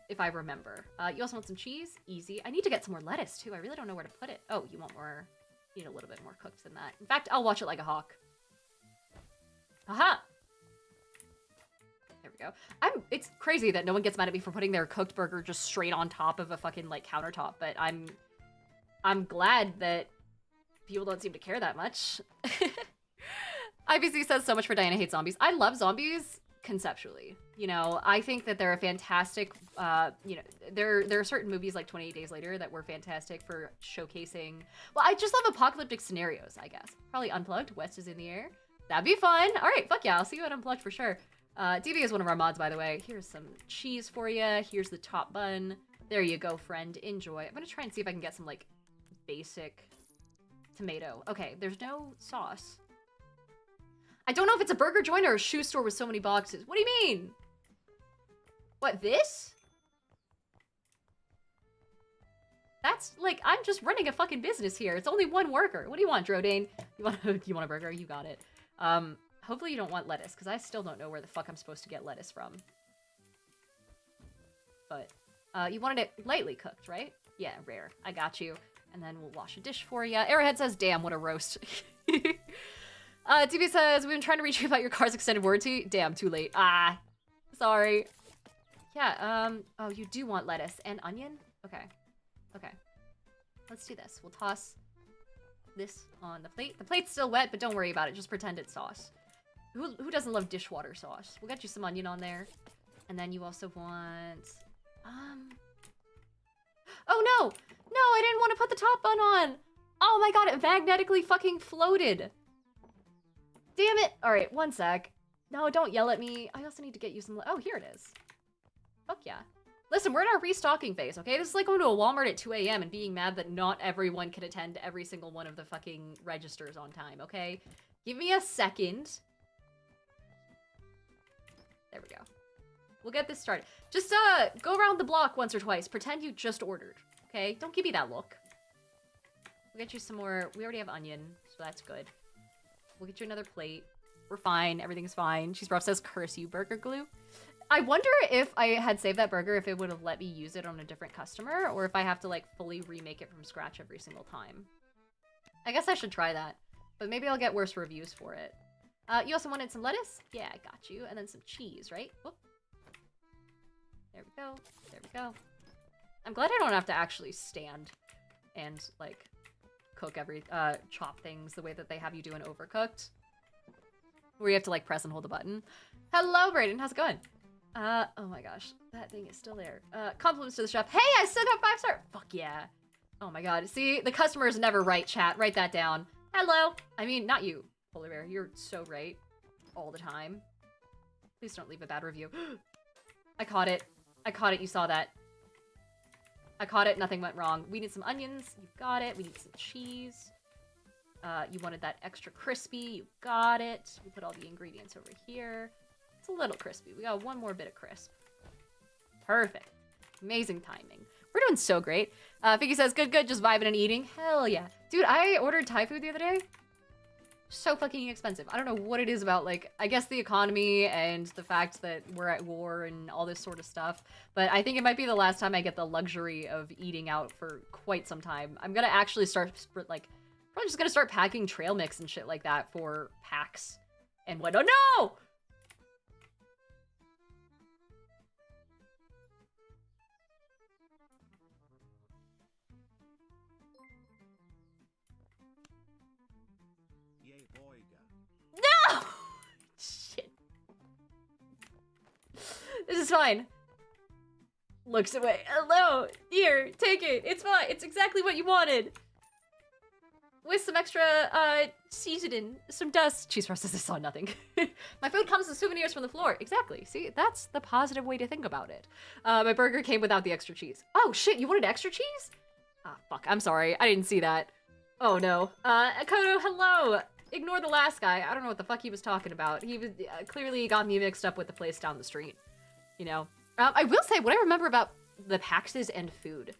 [SPEAKER 1] If I remember. You also want some cheese? Easy. I need to get some more lettuce, too. I really don't know where to put it. Oh, you want more... You need a little bit more cooked than that. In fact, I'll watch it like a hawk. Aha! There we go. It's crazy that no one gets mad at me for putting their cooked burger just straight on top of a fucking, like, countertop, but I'm glad that people don't seem to care that much. IBC says so much for Diana hates zombies. I love zombies conceptually. You know, I think that they're a fantastic, you know, there are certain movies like 28 Days Later that were fantastic for showcasing, well, I just love apocalyptic scenarios, I guess. Probably Unplugged, West is in the air. That'd be fun. All right, fuck yeah, I'll see you at Unplugged for sure. DB is one of our mods, by the way. Here's some cheese for you. Here's the top bun. There you go, friend. Enjoy. I'm gonna try and see if I can get some, like, basic tomato. Okay, there's no sauce. I don't know if it's a burger joint or a shoe store with so many boxes. What do you mean? What, this? That's, like, I'm just running a fucking business here. It's only one worker. What do you want, Drodane? You want a burger? You got it. Hopefully you don't want lettuce, because I still don't know where the fuck I'm supposed to get lettuce from. But, you wanted it lightly cooked, right? Yeah, rare. I got you. And then we'll wash a dish for you. Arrowhead says, damn, what a roast. DB says, we've been trying to reach you about your car's extended warranty. Damn, too late. Ah, sorry. Yeah, oh, you do want lettuce and onion? Okay. Okay. Let's do this. We'll toss this on the plate. The plate's still wet, but don't worry about it. Just pretend it's sauce. Who doesn't love dishwater sauce? We'll get you some onion on there. And then you also want... Oh, no! No, I didn't want to put the top bun on! Oh my god, it magnetically fucking floated! Damn it! Alright, one sec. No, don't yell at me. I also need to get you some... Oh, here it is. Fuck yeah. Listen, we're in our restocking phase, okay? This is like going to a Walmart at 2 a.m. and being mad that not everyone can attend every single one of the fucking registers on time, okay? Give me a second. There we go. We'll get this started. Just, go around the block once or twice. Pretend you just ordered, okay? Don't give me that look. We'll get you some more. We already have onion, so that's good. We'll get you another plate. We're fine. Everything's fine. Cheese Rough says, curse you, burger glue. I wonder if I had saved that burger, if it would have let me use it on a different customer, or if I have to, like, fully remake it from scratch every single time. I guess I should try that, but maybe I'll get worse reviews for it. You also wanted some lettuce? Yeah, I got you. And then some cheese, right? Whoop. There we go. There we go. I'm glad I don't have to actually stand and, like, cook chop things the way that they have you do in Overcooked. Where you have to, like, press and hold the button. Hello, Brayden. How's it going? Oh my gosh. That thing is still there. Compliments to the chef. Hey, I still got 5-star. Fuck yeah. Oh my god. See, the customer is never right, chat. Write that down. Hello. I mean, not you, Polar Bear. You're so right. All the time. Please don't leave a bad review. I caught it. I caught it. You saw that. I caught it. Nothing went wrong. We need some onions. You got it. We need some cheese. You wanted that extra crispy. You got it. We put all the ingredients over here. It's a little crispy. We got one more bit of crisp. Perfect. Amazing timing. We're doing so great. Figgy says, good, good, just vibing and eating. Hell yeah. Dude, I ordered Thai food the other day. So fucking expensive. I don't know what it is about, like, I guess the economy and the fact that we're at war and all this sort of stuff. But I think it might be the last time I get the luxury of eating out for quite some time. I'm gonna actually start, like, probably just gonna start packing trail mix and shit like that for PAX and what. Oh no! No! Shit. This is fine. Looks away. Hello! Here, take it. It's fine. It's exactly what you wanted. With some extra, seasoning, some dust. Cheese Frost says I saw nothing. My food comes with souvenirs from the floor. Exactly. See, that's the positive way to think about it. My burger came without the extra cheese. Oh, shit, you wanted extra cheese? Ah, fuck, I'm sorry. I didn't see that. Oh, no. Kodo, hello! Ignore the last guy. I don't know what the fuck he was talking about. He was clearly got me mixed up with the place down the street. You know? I will say, what I remember about the PAXs and food.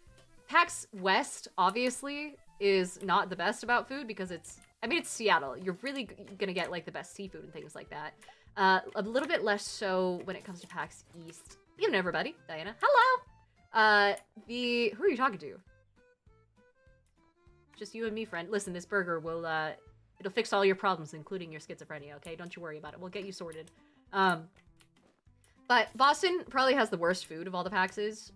[SPEAKER 1] PAX West, obviously, is not the best about food because it's Seattle. You're really gonna get, like, the best seafood and things like that. A little bit less so when it comes to PAX East. Even everybody. Diana. Hello! Who are you talking to? Just you and me, friend. Listen, this burger will, it'll fix all your problems, including your schizophrenia, okay? Don't you worry about it. We'll get you sorted. But Boston probably has the worst food of all the PAXs,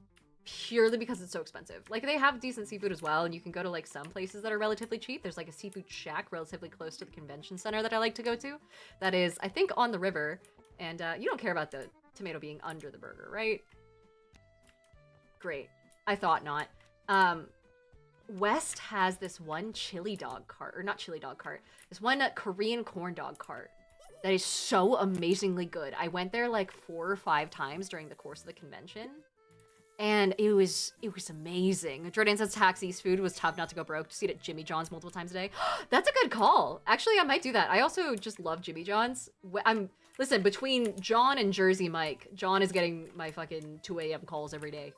[SPEAKER 1] purely because it's so expensive. Like, they have decent seafood as well, and you can go to, like, some places that are relatively cheap. There's, like, a seafood shack relatively close to the convention center that I like to go to. That is, I think, on the river. And, you don't care about the tomato being under the burger, right? Great. I thought not. West has this one chili dog cart, or not chili dog cart, this one Korean corn dog cart that is so amazingly good. I went there like 4 or 5 times during the course of the convention, and it was amazing. Jordan says PAX East food was tough not to go broke. Just eat at Jimmy John's multiple times a day. That's a good call. Actually, I might do that. I also just love Jimmy John's. Listen, between John and Jersey Mike, John is getting my fucking 2 a.m. calls every day.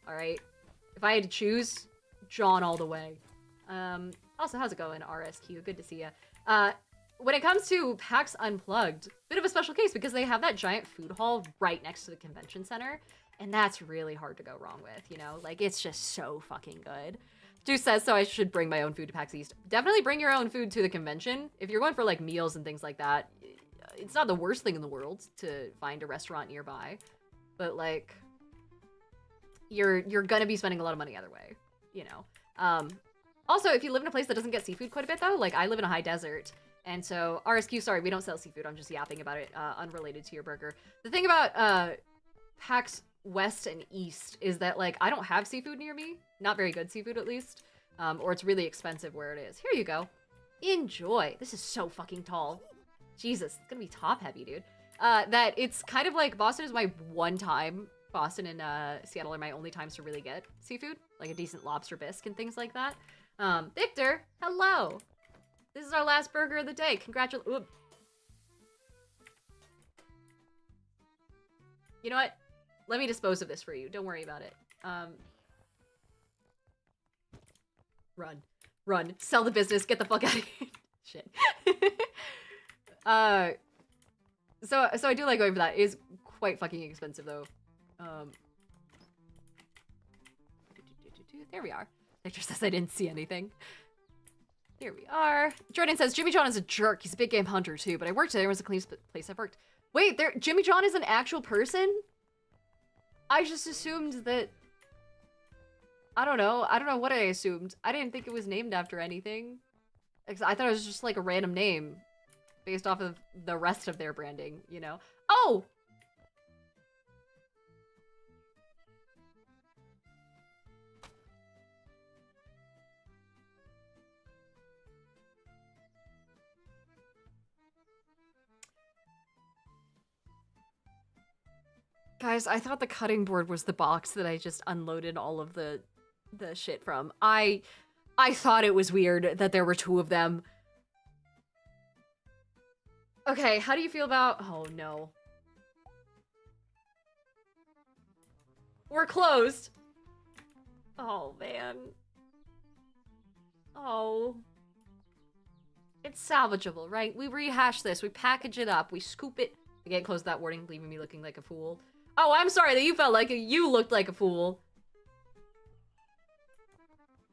[SPEAKER 1] All right? If I had to choose, John all the way. Also, how's it going, RSQ? Good to see ya. When it comes to PAX Unplugged, bit of a special case because they have that giant food hall right next to the convention center, and that's really hard to go wrong with, you know? Like, it's just so fucking good. Juice says, so I should bring my own food to PAX East. Definitely bring your own food to the convention. If you're going for, like, meals and things like that, it's not the worst thing in the world to find a restaurant nearby, but, like, you're gonna be spending a lot of money either way, you know? Also, if you live in a place that doesn't get seafood quite a bit, though, like, I live in a high desert, and so, RSQ, sorry, we don't sell seafood, I'm just yapping about it, unrelated to your burger. The thing about, PAX West and East is that, like, I don't have seafood near me, not very good seafood, at least, or it's really expensive where it is. Here you go. Enjoy. This is so fucking tall. Jesus, it's gonna be top-heavy, dude. That it's kind of like, Boston is my one-time Boston and Seattle are my only times to really get seafood, like a decent lobster bisque and things like that. Victor, hello. This is our last burger of the day. Congratulations. You know what? Let me dispose of this for you. Don't worry about it. Run. Run. Sell the business. Get the fuck out of here. Shit. So I do like going for that. It is quite fucking expensive, though. There we are. Victor says I didn't see anything. Here we are. Jordan says, Jimmy John is a jerk. He's a big game hunter, too. But I worked there. It was the cleanest place I've worked. Wait, Jimmy John is an actual person? I just assumed that... I don't know what I assumed. I didn't think it was named after anything. I thought it was just like a random name based off of the rest of their branding, you know? Oh! Guys, I thought the cutting board was the box that I just unloaded all of the shit from. I thought it was weird that there were two of them. Okay, how do you feel about... Oh, no. We're closed. Oh, man. Oh. It's salvageable, right? We rehash this. We package it up. We scoop it. Again, close that warning, leaving me looking like a fool. Oh, I'm sorry that you felt like you looked like a fool.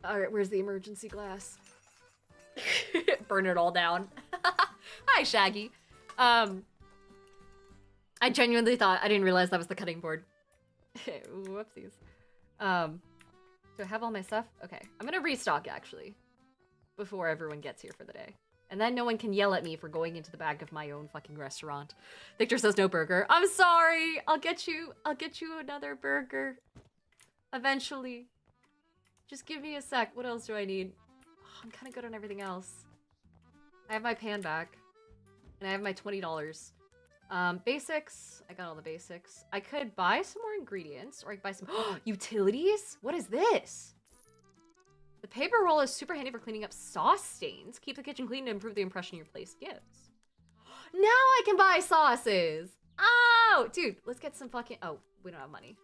[SPEAKER 1] Alright, where's the emergency glass? Burn it all down. Hi, Shaggy. I genuinely thought, I didn't realize that was the cutting board. Whoopsies. Do I have all my stuff? Okay, I'm gonna restock, actually, before everyone gets here for the day. And then no one can yell at me for going into the back of my own fucking restaurant. Victor says no burger. I'm sorry. I'll get you another burger. Eventually. Just give me a sec. What else do I need? Oh, I'm kind of good on everything else. I have my pan back. And I have my $20. Basics. I got all the basics. I could buy some more ingredients. Or I could buy some... utilities? What is this? The paper roll is super handy for cleaning up sauce stains. Keep the kitchen clean to improve the impression your place gives. Now I can buy sauces! Oh! Dude, let's get some fucking... Oh, we don't have money.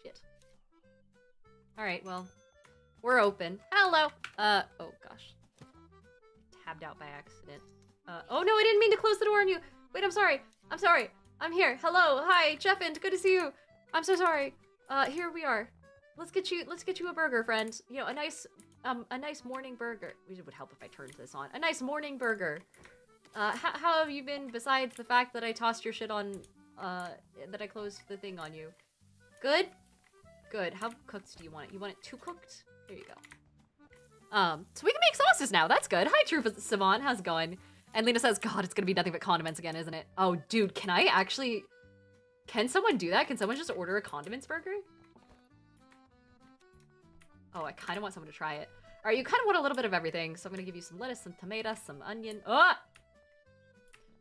[SPEAKER 1] Shit. Alright, well, we're open. Hello! Oh gosh. Tabbed out by accident. Oh no, I didn't mean to close the door on you! Wait, I'm sorry! I'm sorry! I'm here! Hello! Hi, Jeffin! Good to see you! I'm so sorry! Here we are. Let's get you a burger, friend. You know, a nice morning burger. It would help if I turned this on. A nice morning burger. How have you been besides the fact that I tossed your shit on, that I closed the thing on you? Good? Good. How cooked do you want it? You want it too cooked? There you go. So we can make sauces now. That's good. Hi, True Savant. How's it going? And Lena says, God, it's gonna be nothing but condiments again, isn't it? Oh, dude, can someone do that? Can someone just order a condiments burger? Oh, I kind of want someone to try it. All right, you kind of want a little bit of everything. So I'm going to give you some lettuce, some tomato, some onion. Oh!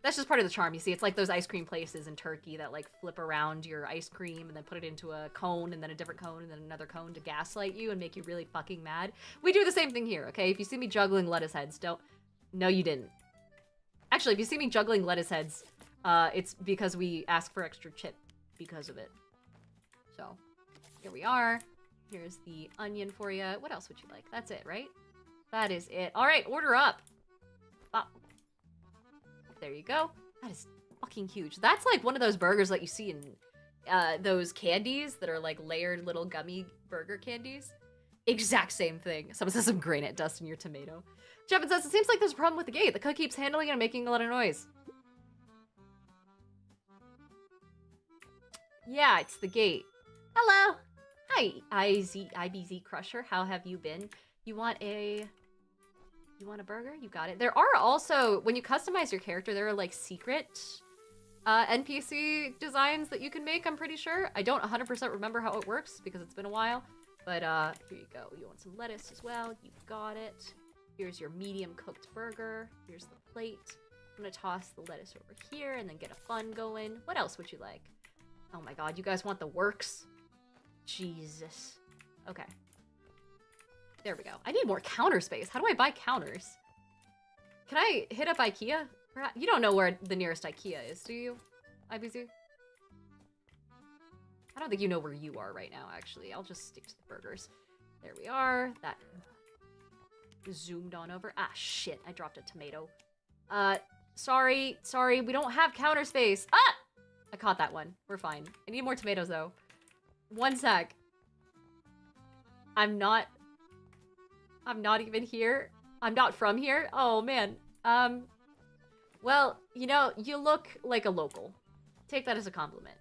[SPEAKER 1] That's just part of the charm. You see, it's like those ice cream places in Turkey that like flip around your ice cream and then put it into a cone and then a different cone and then another cone to gaslight you and make you really fucking mad. We do the same thing here, okay? If you see me juggling lettuce heads, don't... No, you didn't. Actually, if you see me juggling lettuce heads, it's because we ask for extra chip because of it. So, here we are. Here's the onion for you. What else would you like? That's it, right? That is it. All right, order up. Oh. There you go. That is fucking huge. That's like one of those burgers that you see in those candies that are like layered little gummy burger candies. Exact same thing. Someone says some granite dust in your tomato. Jeff says, it seems like there's a problem with the gate. The cook keeps handling it and making a lot of noise. Yeah, it's the gate. Hello. Hi, IBZ Crusher. How have you been? You want a burger? You got it. There are also, when you customize your character, there are like secret NPC designs that you can make, I'm pretty sure. I don't 100% remember how it works because it's been a while. But here you go. You want some lettuce as well? You got it. Here's your medium cooked burger. Here's the plate. I'm gonna toss the lettuce over here and then get a fun going. What else would you like? Oh my god, you guys want the works? Jesus. Okay. There we go. I need more counter space. How do I buy counters? Can I hit up IKEA? You don't know where the nearest IKEA is, do you, IBZ? I don't think you know where you are right now, actually. I'll just stick to the burgers. There we are. That zoomed on over. Ah, shit. I dropped a tomato. Sorry. We don't have counter space. Ah! I caught that one. We're fine. I need more tomatoes, though. One sec. I'm not even here. I'm not from here. Oh, man. Well, you know, you look like a local. Take that as a compliment.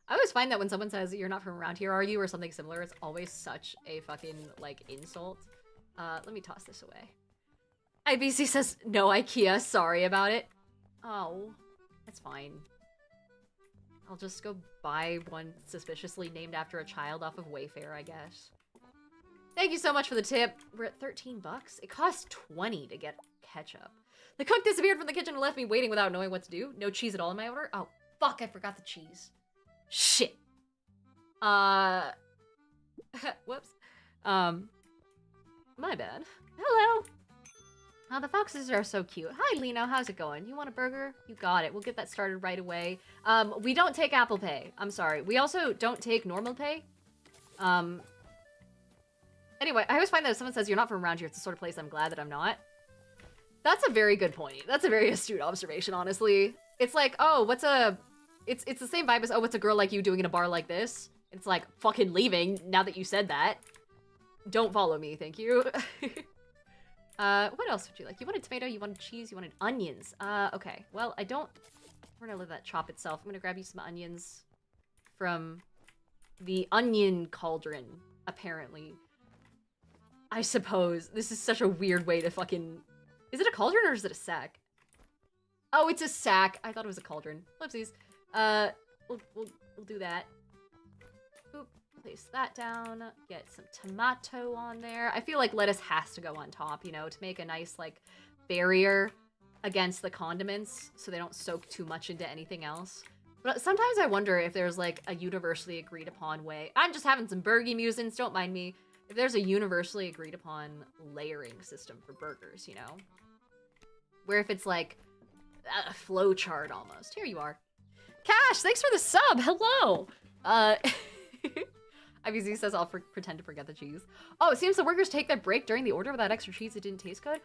[SPEAKER 1] I always find that when someone says, you're not from around here, are you? Or something similar, it's always such a fucking, like, insult. Let me toss this away. IBC says, no IKEA, sorry about it. Oh, that's fine. I'll just go buy one suspiciously named after a child off of Wayfair, I guess. Thank you so much for the tip. We're at 13 bucks. It costs 20 to get ketchup. The cook disappeared from the kitchen and left me waiting without knowing what to do. No cheese at all in my order. Oh, fuck, I forgot the cheese. Shit. Whoops. My bad. Hello. Oh, the foxes are so cute. Hi, Lino. How's it going? You want a burger? You got it. We'll get that started right away. We don't take Apple Pay. I'm sorry. We also don't take normal pay. Anyway, I always find that if someone says you're not from around here, it's the sort of place I'm glad that I'm not. That's a very good point. That's a very astute observation, honestly. It's like, oh, it's the same vibe as, oh, what's a girl like you doing in a bar like this? It's like, fucking leaving, now that you said that. Don't follow me, thank you. What else would you like? You wanted tomato, you wanted cheese, you wanted onions. Okay. Well, I don't... We're gonna let that chop itself. I'm gonna grab you some onions from the onion cauldron, apparently. I suppose. This is such a weird way to fucking... Is it a cauldron or is it a sack? Oh, it's a sack. I thought it was a cauldron. Whoopsies. We'll do that. Boop. Place that down. Get some tomato on there. I feel like lettuce has to go on top, you know, to make a nice, like, barrier against the condiments so they don't soak too much into anything else. But sometimes I wonder if there's, like, a universally agreed upon way. I'm just having some Bergie musings, don't mind me. If there's a universally agreed upon layering system for burgers, you know? Where if it's like a flow chart almost. Here you are. Cash, thanks for the sub. Hello. IBZ says I'll pretend to forget the cheese. Oh, it seems the workers take their break during the order without extra cheese. It didn't taste good.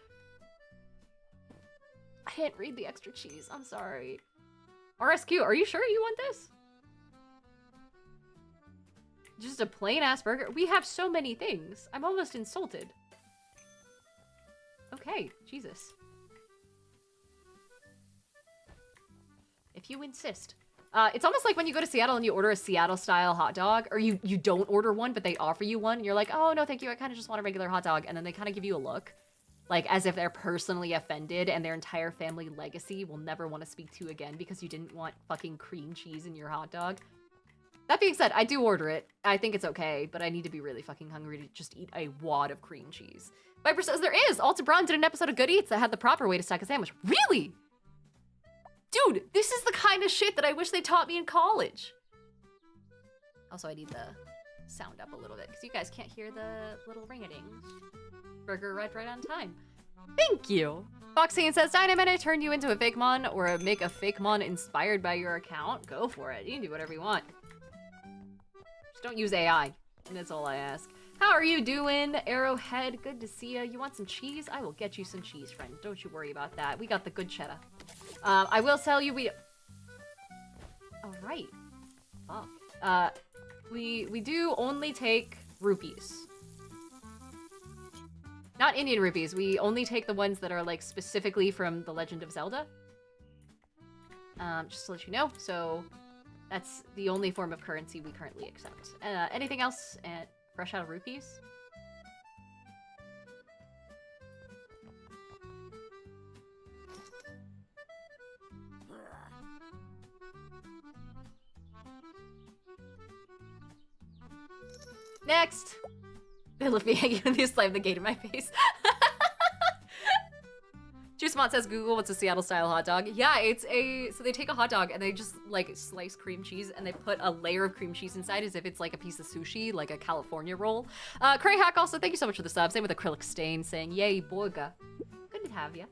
[SPEAKER 1] I didn't read the extra cheese. I'm sorry. RSQ, are you sure you want this? Just a plain ass burger? We have so many things. I'm almost insulted. Okay, Jesus. If you insist. It's almost like when you go to Seattle and you order a Seattle-style hot dog, or you don't order one, but they offer you one, and you're like, oh, no, thank you, I kind of just want a regular hot dog, and then they kind of give you a look, like, as if they're personally offended, and their entire family legacy will never want to speak to you again because you didn't want fucking cream cheese in your hot dog. That being said, I do order it. I think it's okay, but I need to be really fucking hungry to just eat a wad of cream cheese. Viper says there is! Alta Braun did an episode of Good Eats that had the proper way to stack a sandwich. Really? Dude, this is the kind of shit that I wish they taught me in college. Also, I need the sound up a little bit, because you guys can't hear the little ring-a-dings. Burger arrived right on time. Thank you! Foxine says, Dynamite turn you into a fake mon, or make a fake mon inspired by your account? Go for it. You can do whatever you want. Just don't use AI. And that's all I ask. How are you doing, Arrowhead? Good to see you. You want some cheese? I will get you some cheese, friend. Don't you worry about that. We got the good cheddar. I will tell you all right. Fuck. We do only take rupees. Not Indian rupees. We only take the ones that are, like, specifically from The Legend of Zelda. Just to let you know. So, that's the only form of currency we currently accept. Anything else? Fresh out of rupees? Next! They left me hanging on the slide of the gate in my face. Juice Smart says, Google, what's a Seattle-style hot dog? Yeah, so they take a hot dog and they just, like, slice cream cheese and they put a layer of cream cheese inside as if it's, like, a piece of sushi, like a California roll. Crayhack also, thank you so much for the sub. Same with Acrylic Stain saying, yay, boyga. Good to have you.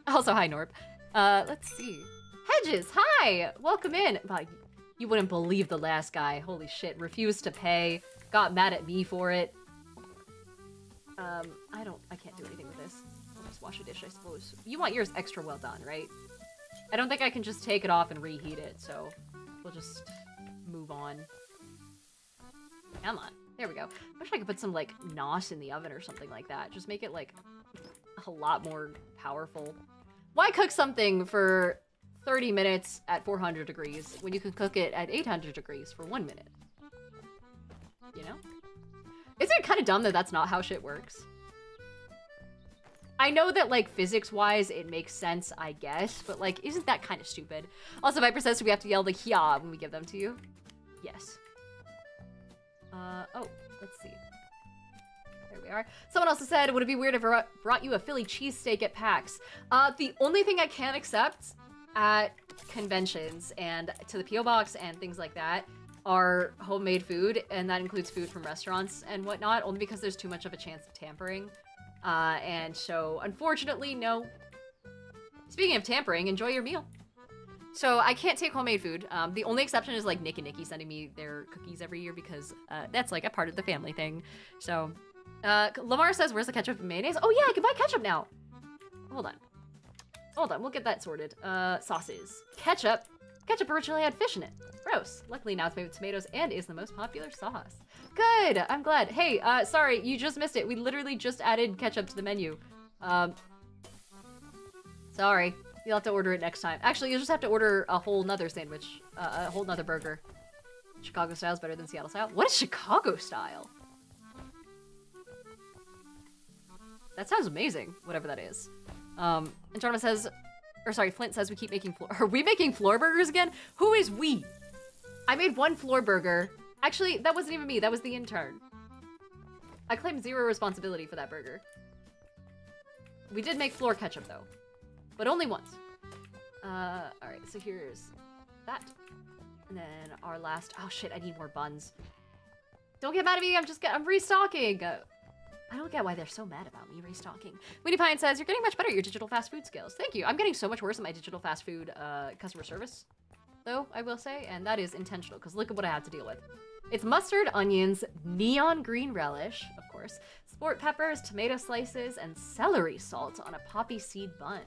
[SPEAKER 1] Also, hi, Norb. Let's see. Hedges, hi! Welcome in. Wow, you wouldn't believe the last guy. Holy shit, refused to pay, got mad at me for it. I can't do anything with this. I'll just wash a dish, I suppose. You want yours extra well done, right? I don't think I can just take it off and reheat it, so we'll just move on. Come on. There we go. I wish I could put some, like, nos in the oven or something like that. Just make it, like, a lot more powerful. Why cook something for 30 minutes at 400 degrees when you can cook it at 800 degrees for 1 minute? You know? Isn't it kind of dumb that that's not how shit works? I know that, like, physics-wise, it makes sense, I guess, but, like, isn't that kind of stupid? Also, Viper says, do we have to yell the "Hya" when we give them to you? Yes. Oh, let's see. There we are. Someone also said, would it be weird if I brought you a Philly cheesesteak at PAX? The only thing I can't accept at conventions and to the P.O. Box and things like that are homemade food, and that includes food from restaurants and whatnot, only because there's too much of a chance of tampering. And so, unfortunately, no. Speaking of tampering, enjoy your meal. So, I can't take homemade food. The only exception is, like, Nick and Nikki sending me their cookies every year because that's, like, a part of the family thing. So, Lamar says, where's the ketchup and mayonnaise? Oh, yeah, I can buy ketchup now. Hold on. Hold on, we'll get that sorted. Sauces. Ketchup. Ketchup originally had fish in it. Gross. Luckily now it's made with tomatoes and is the most popular sauce. Good, I'm glad. Hey, sorry, you just missed it. We literally just added ketchup to the menu. Sorry. You'll have to order it next time. Actually, you'll just have to order a whole nother sandwich. A whole nother burger. Chicago style is better than Seattle style. What is Chicago style? That sounds amazing, whatever that is. And Tournament says, or sorry, Flint says we keep making are we making floor burgers again? Who is we? I made one floor burger. Actually, that wasn't even me, that was the intern. I claim zero responsibility for that burger. We did make floor ketchup though, but only once. Alright, so here's that. And then our last, oh shit, I need more buns. Don't get mad at me, I'm restocking. I don't get why they're so mad about me restocking. Winnie Pine says, you're getting much better at your digital fast food skills. Thank you. I'm getting so much worse at my digital fast food customer service, though, I will say. And that is intentional, because look at what I have to deal with. It's mustard, onions, neon green relish, of course, sport peppers, tomato slices, and celery salt on a poppy seed bun.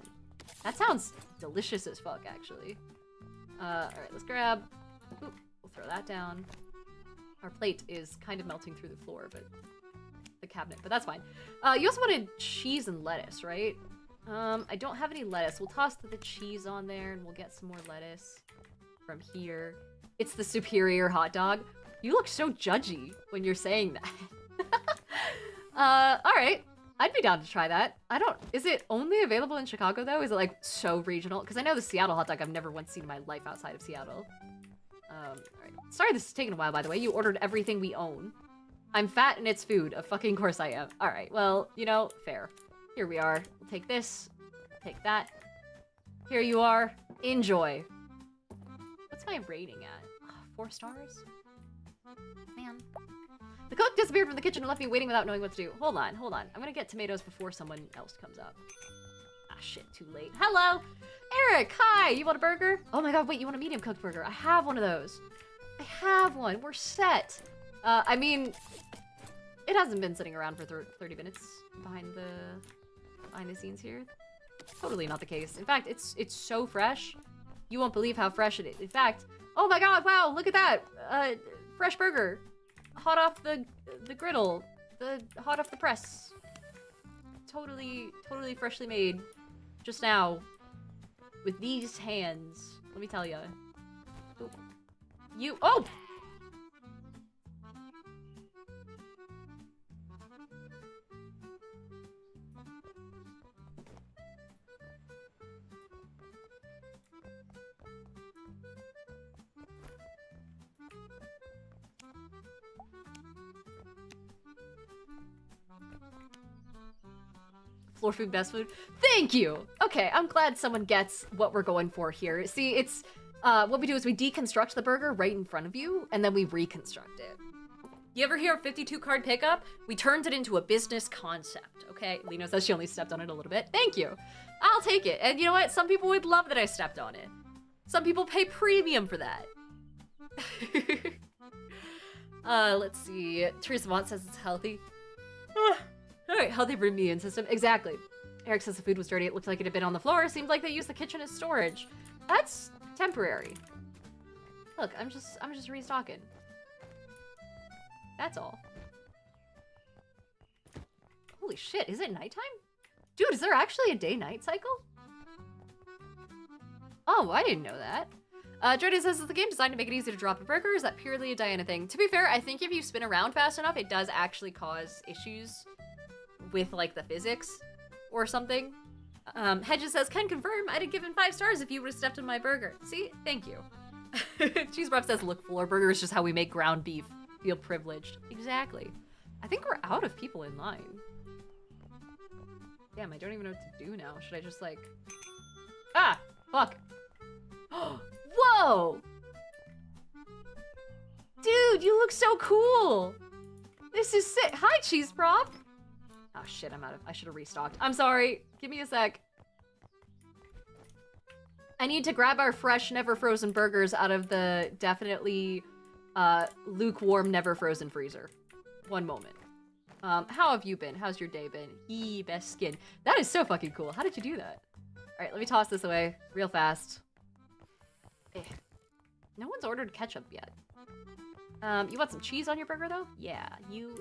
[SPEAKER 1] That sounds delicious as fuck, actually. All right, let's grab... Ooh, we'll throw that down. Our plate is kind of melting through the floor, but... the cabinet, but that's fine. You also wanted cheese and lettuce, right? I don't have any lettuce. We'll toss the cheese on there and we'll get some more lettuce from here. It's the superior hot dog. You look so judgy when you're saying that. All right. I'd be down to try that. Is it only available in Chicago though? Is it like so regional? Because I know the Seattle hot dog I've never once seen in my life outside of Seattle. All right. Sorry this is taking a while, by the way. You ordered everything we own. I'm fat and it's food. Of fucking course I am. All right, well, you know, fair. Here we are. We'll take this, take that. Here you are. Enjoy. What's my rating at? 4 stars? Man. The cook disappeared from the kitchen and left me waiting without knowing what to do. Hold on, hold on. I'm gonna get tomatoes before someone else comes up. Ah, shit, too late. Hello! Eric, hi! You want a burger? Oh my god, wait, you want a medium cooked burger? I have one of those. I have one. We're set. I mean, it hasn't been sitting around for 30 minutes behind the scenes here. Totally not the case. In fact, it's so fresh. You won't believe how fresh it is. In fact, oh my god, wow, look at that. Fresh burger. Hot off the griddle. Hot off the press. Totally freshly made. Just now. With these hands. Let me tell ya. Oh! floor food, best food. Thank you! Okay, I'm glad someone gets what we're going for here. See, it's, what we do is we deconstruct the burger right in front of you, and then we reconstruct it. You ever hear of 52 card pickup? We turned it into a business concept, okay? Lino says she only stepped on it a little bit. Thank you. I'll take it. And you know what? Some people would love that I stepped on it. Some people pay premium for that. Let's see. Teresa Mont says it's healthy. Alright, healthy for immune system. Exactly. Eric says the food was dirty. It looked like it had been on the floor. Seemed like they used the kitchen as storage. That's temporary. Look, I'm just restocking. That's all. Holy shit, is it nighttime? Dude, is there actually a day-night cycle? Oh, I didn't know that. Jordan says, is the game designed to make it easy to drop a burger? Or is that purely a Diana thing? To be fair, I think if you spin around fast enough, it does actually cause issues with, like, the physics or something. Hedges says, can confirm, I'd have given 5 stars if you would have stepped on my burger. See? Thank you. Cheese Ruff says, look, floor burger is just how we make ground beef. Feel privileged. Exactly. I think we're out of people in line. Damn, I don't even know what to do now. Should I just, like... Ah! Fuck! Whoa! Dude, you look so cool! This is sick. Hi, Cheese Prop! Oh shit, I'm out of... I should have restocked. I'm sorry. Give me a sec. I need to grab our fresh, never frozen burgers out of the definitely lukewarm, never frozen freezer. One moment. How have you been? How's your day been? Yee, best skin. That is so fucking cool. How did you do that? Alright, let me toss this away real fast. No one's ordered ketchup yet. You want some cheese on your burger, though? Yeah, you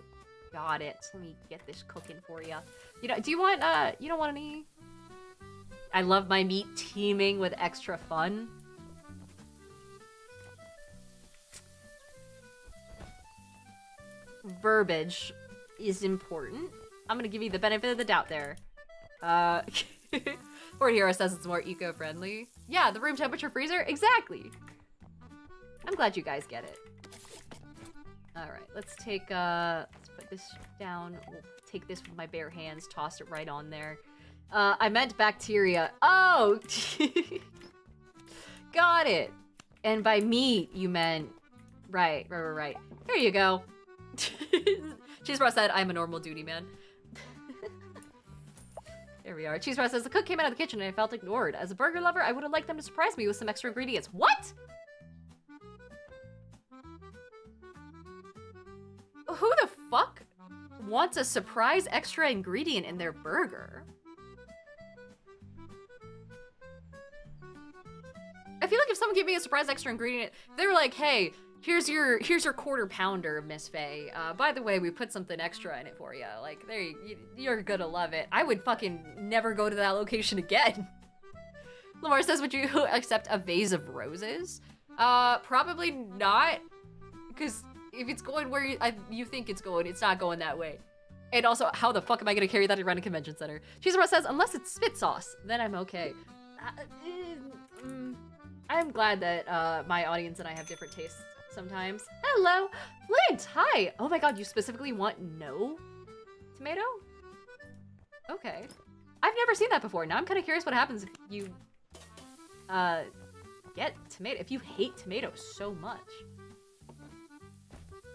[SPEAKER 1] got it. Let me get this cooking for you. You know, do you want, you don't want any... I love my meat teeming with extra fun. Verbiage is important. I'm gonna give you the benefit of the doubt there. Ford Hero says it's more eco-friendly. Yeah, the room temperature freezer? Exactly! I'm glad you guys get it. Alright, let's take, let's put this down. We'll take this with my bare hands, toss it right on there. I meant bacteria. Oh! Got it! And by meat, you meant... Right. There you go. Cheese Bra said, I'm a normal duty man. There we are. Cheese Bra says, the cook came out of the kitchen and I felt ignored. As a burger lover, I would have liked them to surprise me with some extra ingredients. What? Who the fuck wants a surprise extra ingredient in their burger? I feel like if someone gave me a surprise extra ingredient, they were like, hey, here's your quarter pounder, Miss Faye. By the way, we put something extra in it for you. Like, you're gonna love it. I would fucking never go to that location again. Lamar says, would you accept a vase of roses? Probably not. Because if it's going where you think it's going, it's not going that way. And also, how the fuck am I gonna carry that around a convention center? Cheese Ross says, unless it's spit sauce, then I'm okay. I'm glad that my audience and I have different tastes sometimes. Hello, Flint, hi. Oh my god, you specifically want no tomato? Okay. I've never seen that before. Now I'm kind of curious what happens if you get tomato, if you hate tomatoes so much.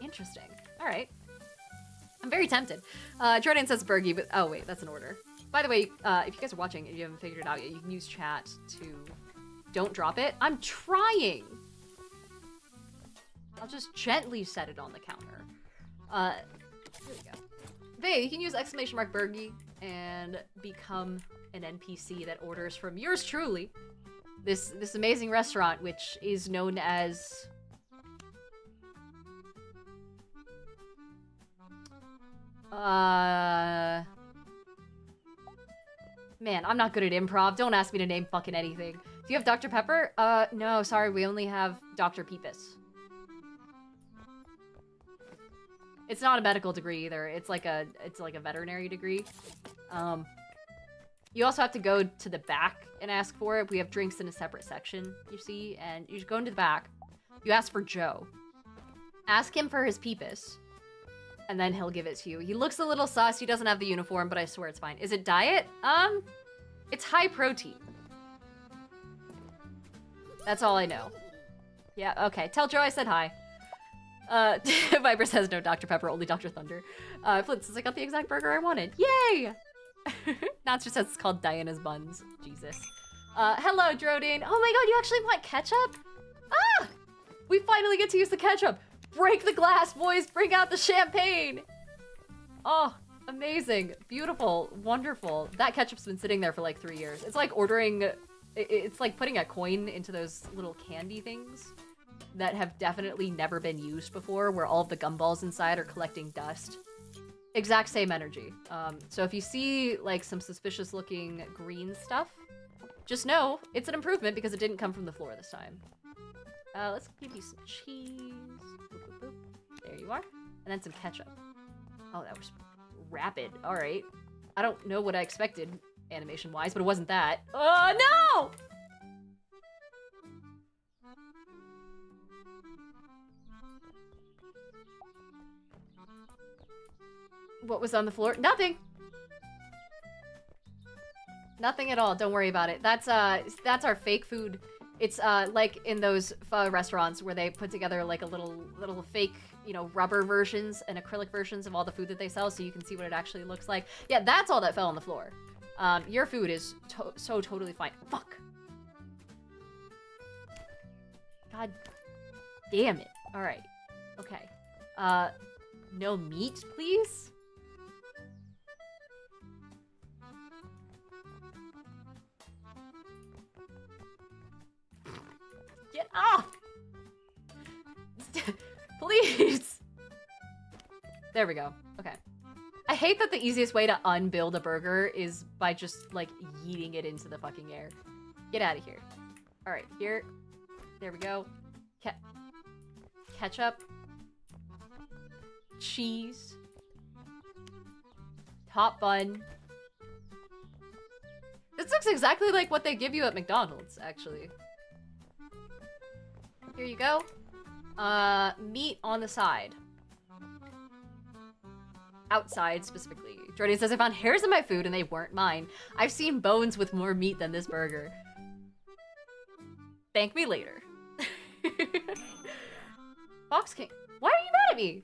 [SPEAKER 1] Interesting. All right. I'm very tempted. Jordan says Bergie, but oh wait, that's an order. By the way, if you guys are watching and you haven't figured it out yet, you can use chat to don't drop it. I'm trying. I'll just gently set it on the counter. Here we go. Vay, you can use exclamation mark Bergie and become an NPC that orders from yours truly. This amazing restaurant, which is known as... Man, I'm not good at improv. Don't ask me to name fucking anything. Do you have Dr. Pepper? No, sorry, we only have Dr. Peepus. It's not a medical degree either. It's like a veterinary degree. You also have to go to the back and ask for it. We have drinks in a separate section, you see, and you just go into the back. You ask for Joe. Ask him for his Peepus. And then he'll give it to you. He looks a little sus. He doesn't have the uniform, but I swear it's fine. Is it diet? It's high protein. That's all I know. Yeah, okay. Tell Joe I said hi. Viper says no Dr. Pepper, only Dr. Thunder. Flint says I got the exact burger I wanted. Yay! Notster says it's called Diana's Buns. Jesus. Hello, Drodin. Oh my god, you actually want ketchup? Ah! We finally get to use the ketchup. Break the glass, boys. Bring out the champagne. Oh, amazing. Beautiful. Wonderful. That ketchup's been sitting there for like 3 years. It's like ordering... It's like putting a coin into those little candy things that have definitely never been used before, where all of the gumballs inside are collecting dust. Exact same energy. So if you see like some suspicious looking green stuff, just know it's an improvement because it didn't come from the floor this time. Let's give you some cheese. Boop, boop, boop. There you are. And then some ketchup. Oh, that was rapid. All right. I don't know what I expected animation-wise, but it wasn't that. Oh, no! What was on the floor? Nothing! Nothing at all. Don't worry about it. That's our fake food. It's like in those pho restaurants where they put together like a little fake, you know, rubber versions and acrylic versions of all the food that they sell so you can see what it actually looks like. Yeah, that's all that fell on the floor. Your food is so totally fine. Fuck. God damn it. All right. Okay. No meat, please? Get off! Please! There we go. Okay. I hate that the easiest way to unbuild a burger is by just, like, yeeting it into the fucking air. Get out of here. Alright, here. There we go. Ketchup. Cheese. Top bun. This looks exactly like what they give you at McDonald's, actually. Here you go. Meat on the side. Outside, specifically. Jordan says, I found hairs in my food and they weren't mine. I've seen bones with more meat than this burger. Thank me later. Fox King. Why are you mad at me?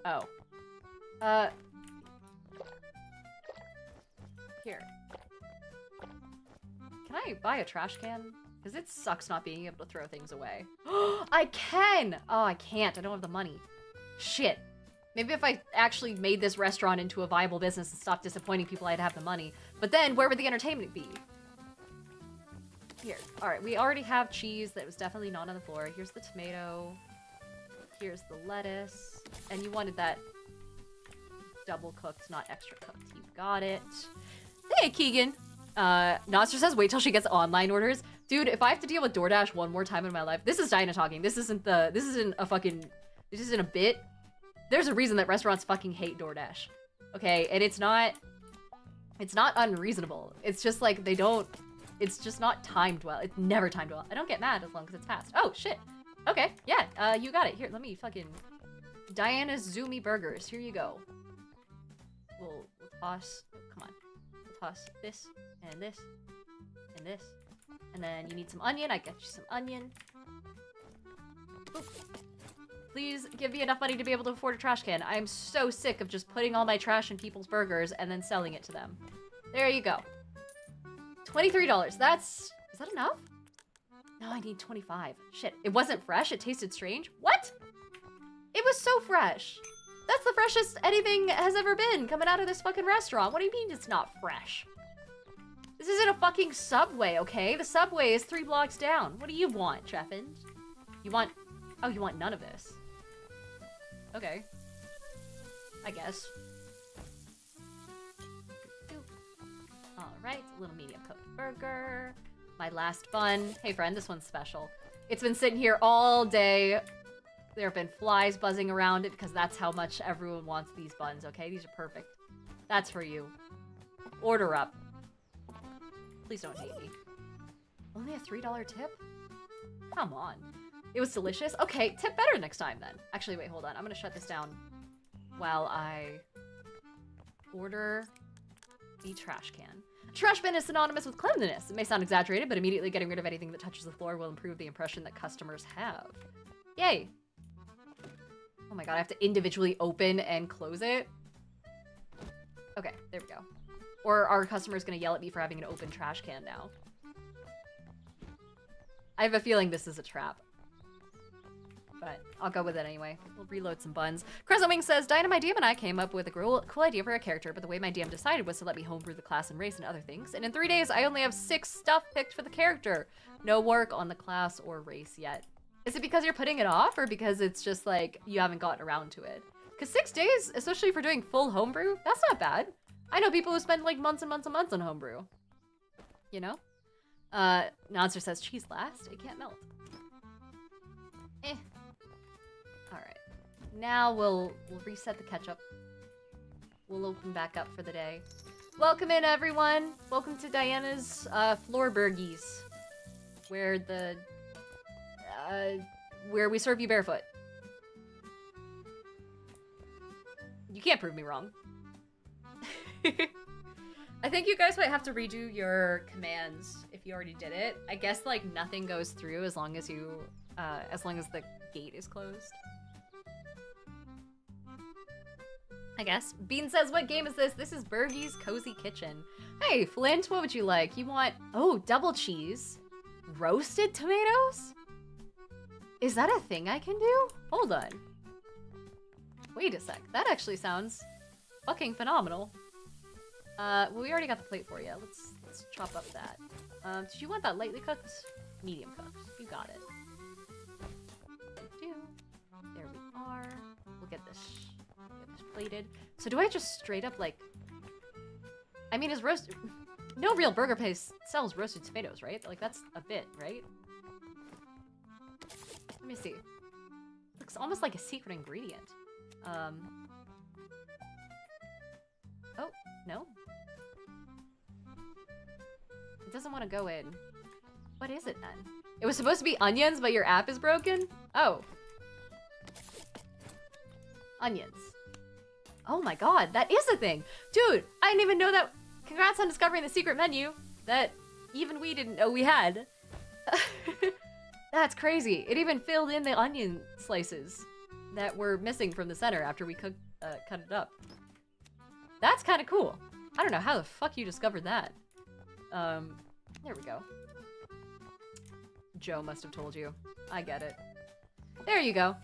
[SPEAKER 1] Oh. Here. Can I buy a trash can? Because it sucks not being able to throw things away. I can! Oh, I can't. I don't have the money. Shit. Maybe if I actually made this restaurant into a viable business and stopped disappointing people, I'd have the money. But then, where would the entertainment be? Here. Alright, we already have cheese that was definitely not on the floor. Here's the tomato. Here's the lettuce. And you wanted that double cooked, not extra cooked. You got it. Hey, Keegan! Nostra says, wait till she gets online orders. Dude, if I have to deal with DoorDash one more time in my life, this is Dinah talking. This isn't a bit. There's a reason that restaurants fucking hate DoorDash. Okay, and it's not unreasonable. It's just like it's just not timed well. It's never timed well. I don't get mad as long as it's fast. Oh, shit. Okay, yeah, you got it. Here, let me fucking... Diana's Zoomy Burgers. Here you go. We'll toss... Come on. We'll toss this, and this, and this. And then you need some onion. I get you some onion. Boop. Please give me enough money to be able to afford a trash can. I'm so sick of just putting all my trash in people's burgers and then selling it to them. There you go. $23. Is that enough? No, I need 25. Shit, it wasn't fresh? It tasted strange? What? It was so fresh. That's the freshest anything has ever been coming out of this fucking restaurant. What do you mean it's not fresh? This isn't a fucking Subway, okay? The Subway is 3 blocks down. What do you want, Treffin? You want... Oh, you want none of this. Okay. I guess. Alright, a little medium cooked burger. My last bun. Hey friend, this one's special. It's been sitting here all day. There have been flies buzzing around it because that's how much everyone wants these buns, okay? These are perfect. That's for you. Order up. Please don't hate me. Only a $3 tip? Come on. It was delicious? Okay, tip better next time then. Actually, wait, hold on. I'm gonna shut this down while I order the trash can. Trash bin is synonymous with cleanliness. It may sound exaggerated, but immediately getting rid of anything that touches the floor will improve the impression that customers have. Yay! Oh my god, I have to individually open and close it? Okay, there we go. Or are customers gonna yell at me for having an open trash can now? I have a feeling this is a trap. But I'll go with it anyway. We'll reload some buns. Crescent Wing says, Diana, my DM and I came up with a cool idea for a character, but the way my DM decided was to let me homebrew the class and race and other things. And in 3 days, I only have 6 stuff picked for the character. No work on the class or race yet. Is it because you're putting it off, or because it's just like you haven't gotten around to it? Because 6 days, especially for doing full homebrew, that's not bad. I know people who spend like months and months and months on homebrew. You know? Nonster says, cheese last? It can't melt. Eh. Alright. Now we'll reset the ketchup. We'll open back up for the day. Welcome in, everyone! Welcome to Diana's floor Bergies. Where the... where we serve you barefoot. You can't prove me wrong. I think you guys might have to redo your commands if you already did it. I guess like nothing goes through as long as you, as long as the gate is closed. I guess. Bean says, what game is this? This is Bergies Cozy Kitchen. Hey, Flint, what would you like? You want, oh, double cheese. Roasted tomatoes? Is that a thing I can do? Hold on. Wait a sec. That actually sounds fucking phenomenal. Well, we already got the plate for you. Let's chop up that. Did you want that lightly cooked? Medium cooked. You got it. There we are. We'll get this plated. So do I just straight up like... I mean, is roast... No real burger place sells roasted tomatoes, right? Like, that's a bit, right? Let me see. Looks almost like a secret ingredient. Oh, no. It doesn't want to go in. What is it then? It was supposed to be onions, but your app is broken? Oh. Onions. Oh my god, that is a thing! Dude, I didn't even know that. Congrats on discovering the secret menu that even we didn't know we had. That's crazy. It even filled in the onion slices that were missing from the center after we cut it up. That's kind of cool. I don't know how the fuck you discovered that. There we go. Joe must have told you. I get it. There you go.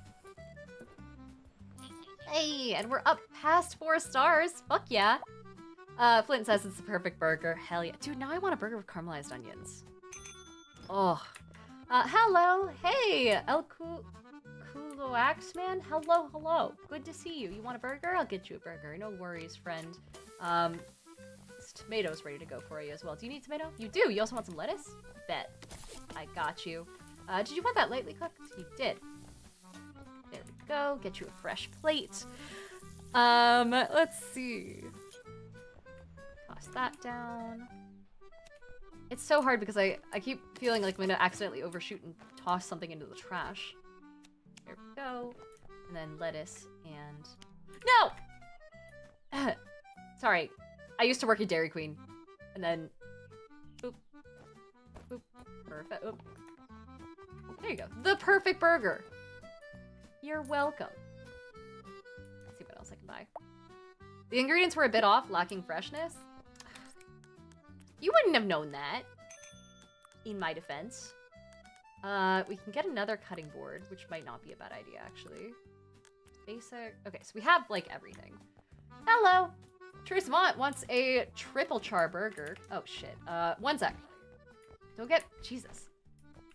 [SPEAKER 1] Hey, and we're up past 4 stars. Fuck yeah. Flint says it's the perfect burger. Hell yeah. Dude, now I want a burger with caramelized onions. Oh. Hello. Hey, El Kuloax man. Hello, hello. Good to see you. You want a burger? I'll get you a burger. No worries, friend. This tomato's ready to go for you as well. Do you need tomato? You do. You also want some lettuce? Bet. I got you. Did you want that lightly cooked? You did. There we go. Get you a fresh plate. Let's see. Toss that down. It's so hard because I keep feeling like I'm gonna accidentally overshoot and toss something into the trash. There we go. And then lettuce and... No! Sorry. I used to work at Dairy Queen. And then... Boop. Boop. Perfect. Oop. There you go. The perfect burger. You're welcome. Let's see what else I can buy. The ingredients were a bit off, lacking freshness. You wouldn't have known that, in my defense. We can get another cutting board, which might not be a bad idea, actually. Basic. Okay, so we have, like, everything. Hello! True Savant wants a triple char burger. Oh, shit. 1 sec. Don't get... Jesus.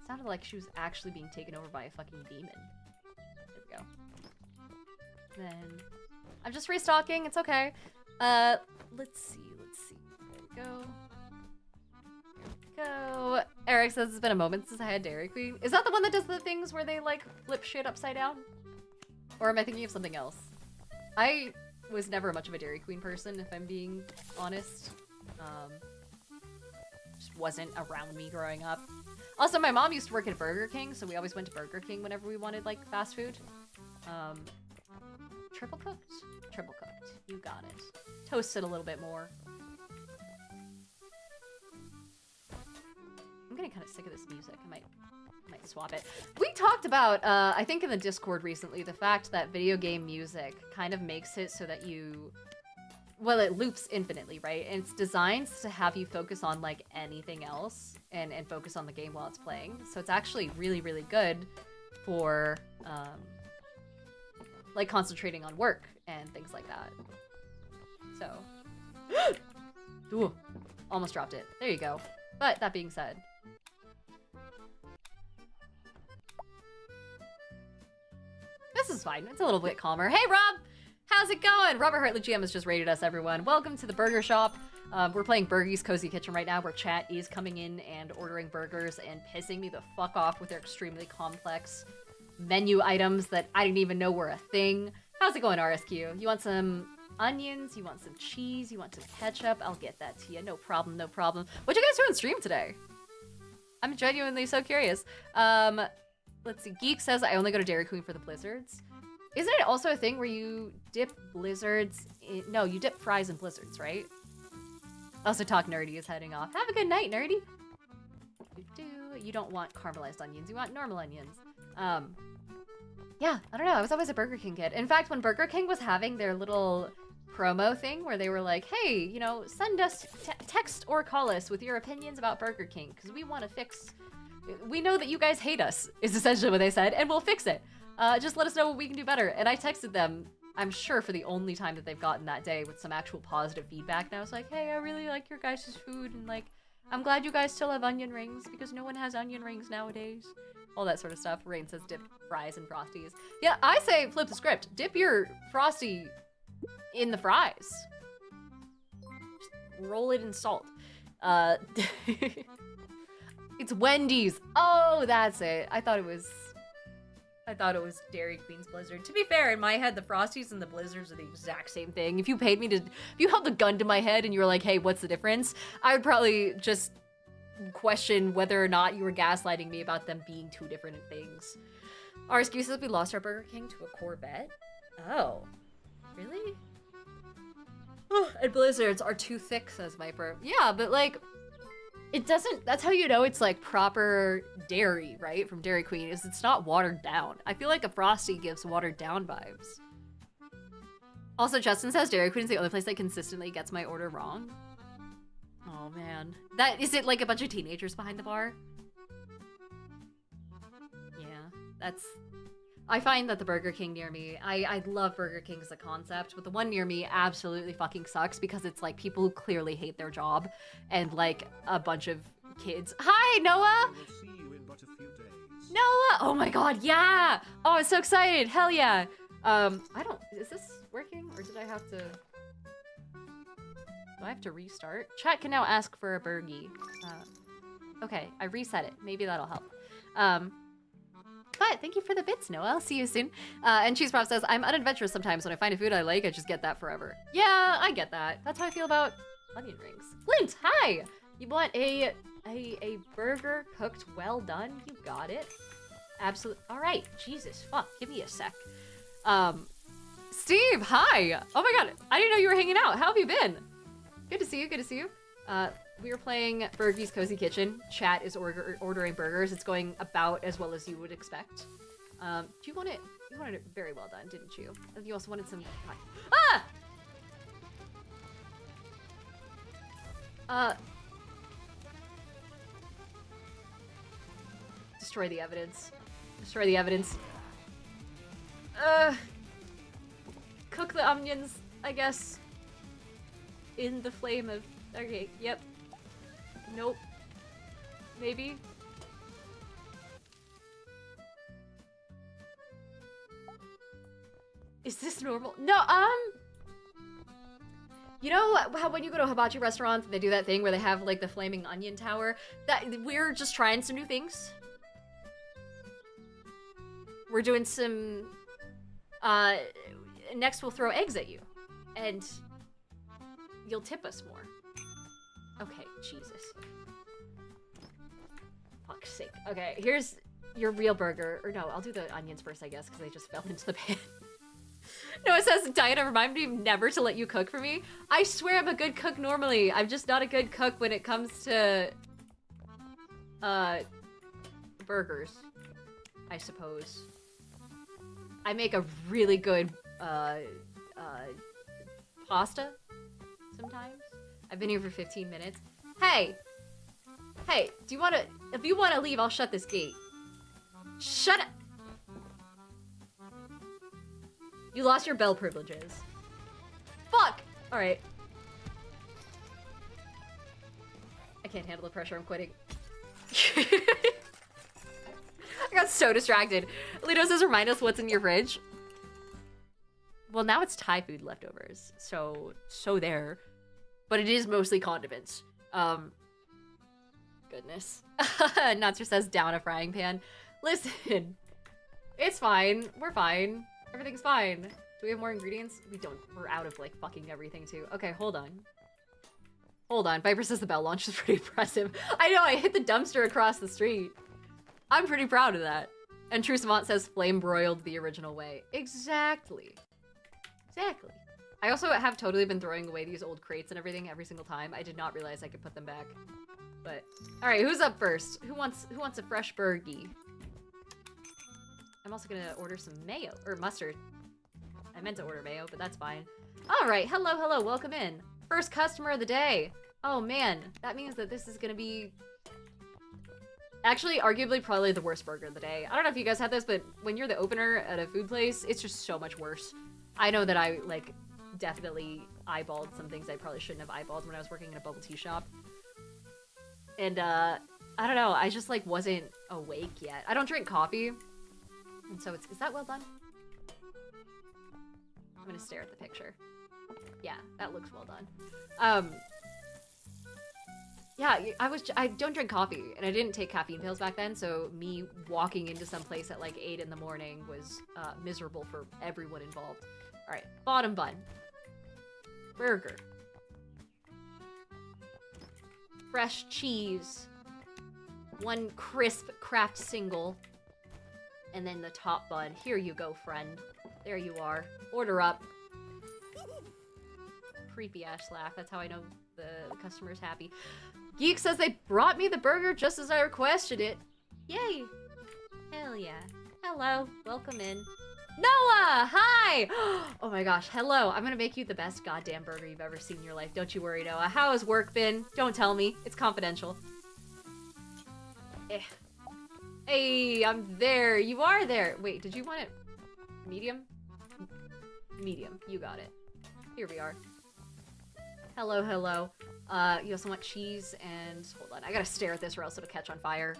[SPEAKER 1] Sounded like she was actually being taken over by a fucking demon. There we go. Then... I'm just restocking. It's okay. Let's see. There we go. Go. Eric says it's been a moment since I had Dairy Queen. Is that the one that does the things where they like flip shit upside down? Or am I thinking of something else? I was never much of a Dairy Queen person, if I'm being honest. Just wasn't around me growing up. Also, my mom used to work at Burger King, so we always went to Burger King whenever we wanted like fast food. Triple cooked? Triple cooked. You got it. Toast it a little bit more. I'm getting kind of sick of this music. I might swap it. We talked about, I think in the Discord recently, the fact that video game music kind of makes it so that you... Well, it loops infinitely, right? And it's designed to have you focus on, like, anything else and focus on the game while it's playing. So it's actually really, really good for, like, concentrating on work and things like that. So... Ooh, almost dropped it. There you go. But, that being said... This is fine. It's a little bit calmer. Hey, Rob! How's it going? Robert Hartley GM has just rated us, everyone. Welcome to the burger shop. We're playing Bergies Cozy Kitchen right now, where chat is coming in and ordering burgers and pissing me the fuck off with their extremely complex menu items that I didn't even know were a thing. How's it going, RSQ? You want some onions? You want some cheese? You want some ketchup? I'll get that to you. No problem, no problem. What'd you guys do on stream today? I'm genuinely so curious. Let's see. Geek says, I only go to Dairy Queen for the blizzards. Isn't it also a thing where you dip blizzards in... No, you dip fries in blizzards, right? Also, Talk Nerdy is heading off. Have a good night, Nerdy. You don't want caramelized onions. You want normal onions. Yeah, I don't know. I was always a Burger King kid. In fact, when Burger King was having their little promo thing where they were like, hey, you know, send us text or call us with your opinions about Burger King because we want to fix... We know that you guys hate us, is essentially what they said, and we'll fix it. Just let us know what we can do better. And I texted them, I'm sure for the only time that they've gotten that day, with some actual positive feedback. And I was like, hey, I really like your guys' food. And like, I'm glad you guys still have onion rings because no one has onion rings nowadays. All that sort of stuff. Rain says dip fries and Frosties. Yeah, I say flip the script. Dip your Frosty in the fries. Just roll it in salt. It's Wendy's. Oh, that's it. I thought it was Dairy Queen's Blizzard. To be fair, in my head, the Frosties and the Blizzards are the exact same thing. If you paid me to, if you held a gun to my head and you were like, hey, what's the difference? I would probably just question whether or not you were gaslighting me about them being two different things. Our excuse is we lost our Burger King to a Corvette. Oh, really? Oh, and Blizzards are too thick, says Viper. Yeah, but like, it doesn't, that's how you know it's like proper dairy, right? From Dairy Queen, is it's not watered down. I feel like a Frosty gives watered down vibes. Also, Justin says Dairy Queen is the only place that consistently gets my order wrong. Oh man. Is it like a bunch of teenagers behind the bar? Yeah, I find that the Burger King near me, I love Burger King as a concept, but the one near me absolutely fucking sucks because it's like people who clearly hate their job and like a bunch of kids. Hi, Noah!
[SPEAKER 2] We'll see you in but a few days.
[SPEAKER 1] Noah! Oh my god, yeah! Oh, I'm so excited! Hell yeah! Is this working or did I have to... Do I have to restart? Chat can now ask for a Bergie. Okay, I reset it. Maybe that'll help. But thank you for the bits, Noah. I'll see you soon. And Cheese Prof says, I'm unadventurous sometimes. When I find a food I like, I just get that forever. Yeah, I get that. That's how I feel about onion rings. Flint, hi! You want a burger cooked well done? You got it. Absolutely. All right. Jesus, fuck. Give me a sec. Steve, hi! Oh my god, I didn't know you were hanging out. How have you been? Good to see you, good to see you. We are playing Bergies Cozy Kitchen. Chat is ordering burgers. It's going about as well as you would expect. You wanted it very well done, didn't you? You also wanted some... Ah! Destroy the evidence. Destroy the evidence. Cook the onions, I guess. In the flame of... Okay, yep. Nope. Maybe. Is this normal? No, you know how when you go to hibachi restaurants, they do that thing where they have like the flaming onion tower? That we're just trying some new things. We're doing some, next we'll throw eggs at you. And you'll tip us more. Okay, Jesus. Fuck's sake. Okay, here's your real burger. Or no, I'll do the onions first, I guess, because they just fell into the pan. No, it says, Diana, remind me never to let you cook for me. I swear I'm a good cook normally. I'm just not a good cook when it comes to, burgers, I suppose. I make a really good, pasta sometimes. I've been here for 15 minutes. Hey! Hey, do you wanna... If you wanna leave, I'll shut this gate. Shut up! You lost your bell privileges. Fuck! Alright. I can't handle the pressure, I'm quitting. I got so distracted. Lito says, remind us what's in your fridge. Well, now it's Thai food leftovers, so there. But it is mostly condiments. Goodness. Natsu says, down a frying pan. Listen, it's fine. We're fine. Everything's fine. Do we have more ingredients? We don't. We're out of, like, fucking everything, too. Okay, hold on. Hold on. Viper says the bell launch is pretty impressive. I know, I hit the dumpster across the street. I'm pretty proud of that. And True Savant says flame broiled the original way. Exactly. Exactly. I also have totally been throwing away these old crates and everything every single time. I did not realize I could put them back. But, alright, who's up first? Who wants a fresh Bergie? I'm also gonna order some mayo, or mustard. I meant to order mayo, but that's fine. Alright, hello, welcome in. First customer of the day. Oh man, that means that this is gonna be... Actually, arguably probably the worst burger of the day. I don't know if you guys had this, but when you're the opener at a food place, it's just so much worse. I know that I, like, definitely eyeballed some things I probably shouldn't have eyeballed when I was working in a bubble tea shop. And, I don't know, I just, like, wasn't awake yet. I don't drink coffee, and so it's... Is that well done? I'm gonna stare at the picture. Yeah, that looks well done. Yeah, I don't drink coffee, and I didn't take caffeine pills back then, so me walking into some place at, like, 8 in the morning was, miserable for everyone involved. Alright, bottom bun. Burger. Fresh cheese. One crisp Kraft single. And then the top bun. Here you go, friend. There you are. Order up. Creepy ass laugh. That's how I know the customer's happy. Geek says they brought me the burger just as I requested it. Yay! Hell yeah. Hello. Welcome in. Noah! Hi! Oh my gosh, hello. I'm gonna make you the best goddamn burger you've ever seen in your life. Don't you worry, Noah. How has work been? Don't tell me. It's confidential. Hey, I'm there. You are there. Wait, did you want it medium? Medium. You got it. Here we are. Hello. You also want cheese and... Hold on, I gotta stare at this or else it'll catch on fire.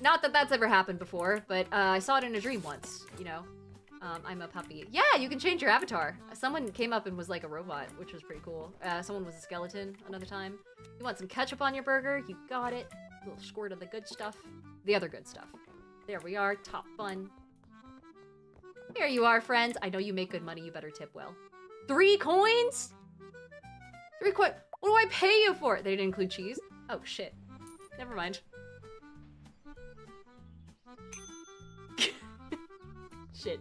[SPEAKER 1] Not that that's ever happened before, but I saw it in a dream once, you know? I'm a puppy. Yeah, you can change your avatar. Someone came up and was like a robot, which was pretty cool. Someone was a skeleton another time. You want some ketchup on your burger? You got it. A little squirt of the good stuff. The other good stuff. There we are. Top bun. Here you are, friends. I know you make good money. You better tip well. 3 coins? 3 coins? What do I pay you for? They didn't include cheese? Oh, shit. Never mind. Shit.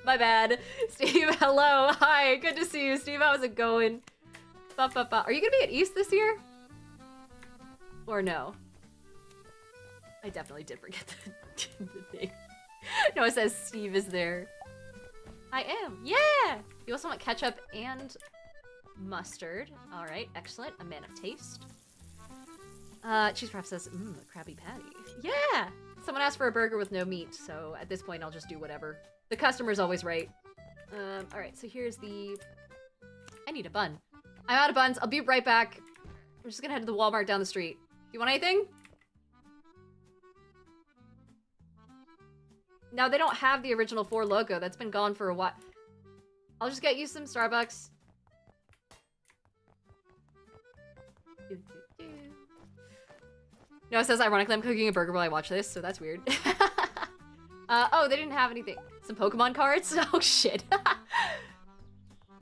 [SPEAKER 1] My bad. Steve, hello. Hi. Good to see you, Steve. How's it going? Are you gonna be at East this year? Or no? I definitely did forget the thing. No, it says Steve is there. I am. Yeah! You also want ketchup and mustard. Alright, excellent. A man of taste. Cheese Prof says, a Krabby Patty. Yeah! Someone asked for a burger with no meat, so at this point I'll just do whatever. The customer's always right. Alright, so here's the... I need a bun. I'm out of buns. I'll be right back. I'm just gonna head to the Walmart down the street. Do you want anything? No, they don't have the original 4 logo. That's been gone for a while. I'll just get you some Starbucks. No, it says, ironically, I'm cooking a burger while I watch this, so that's weird. Oh, they didn't have anything. Some Pokemon cards? Oh, shit.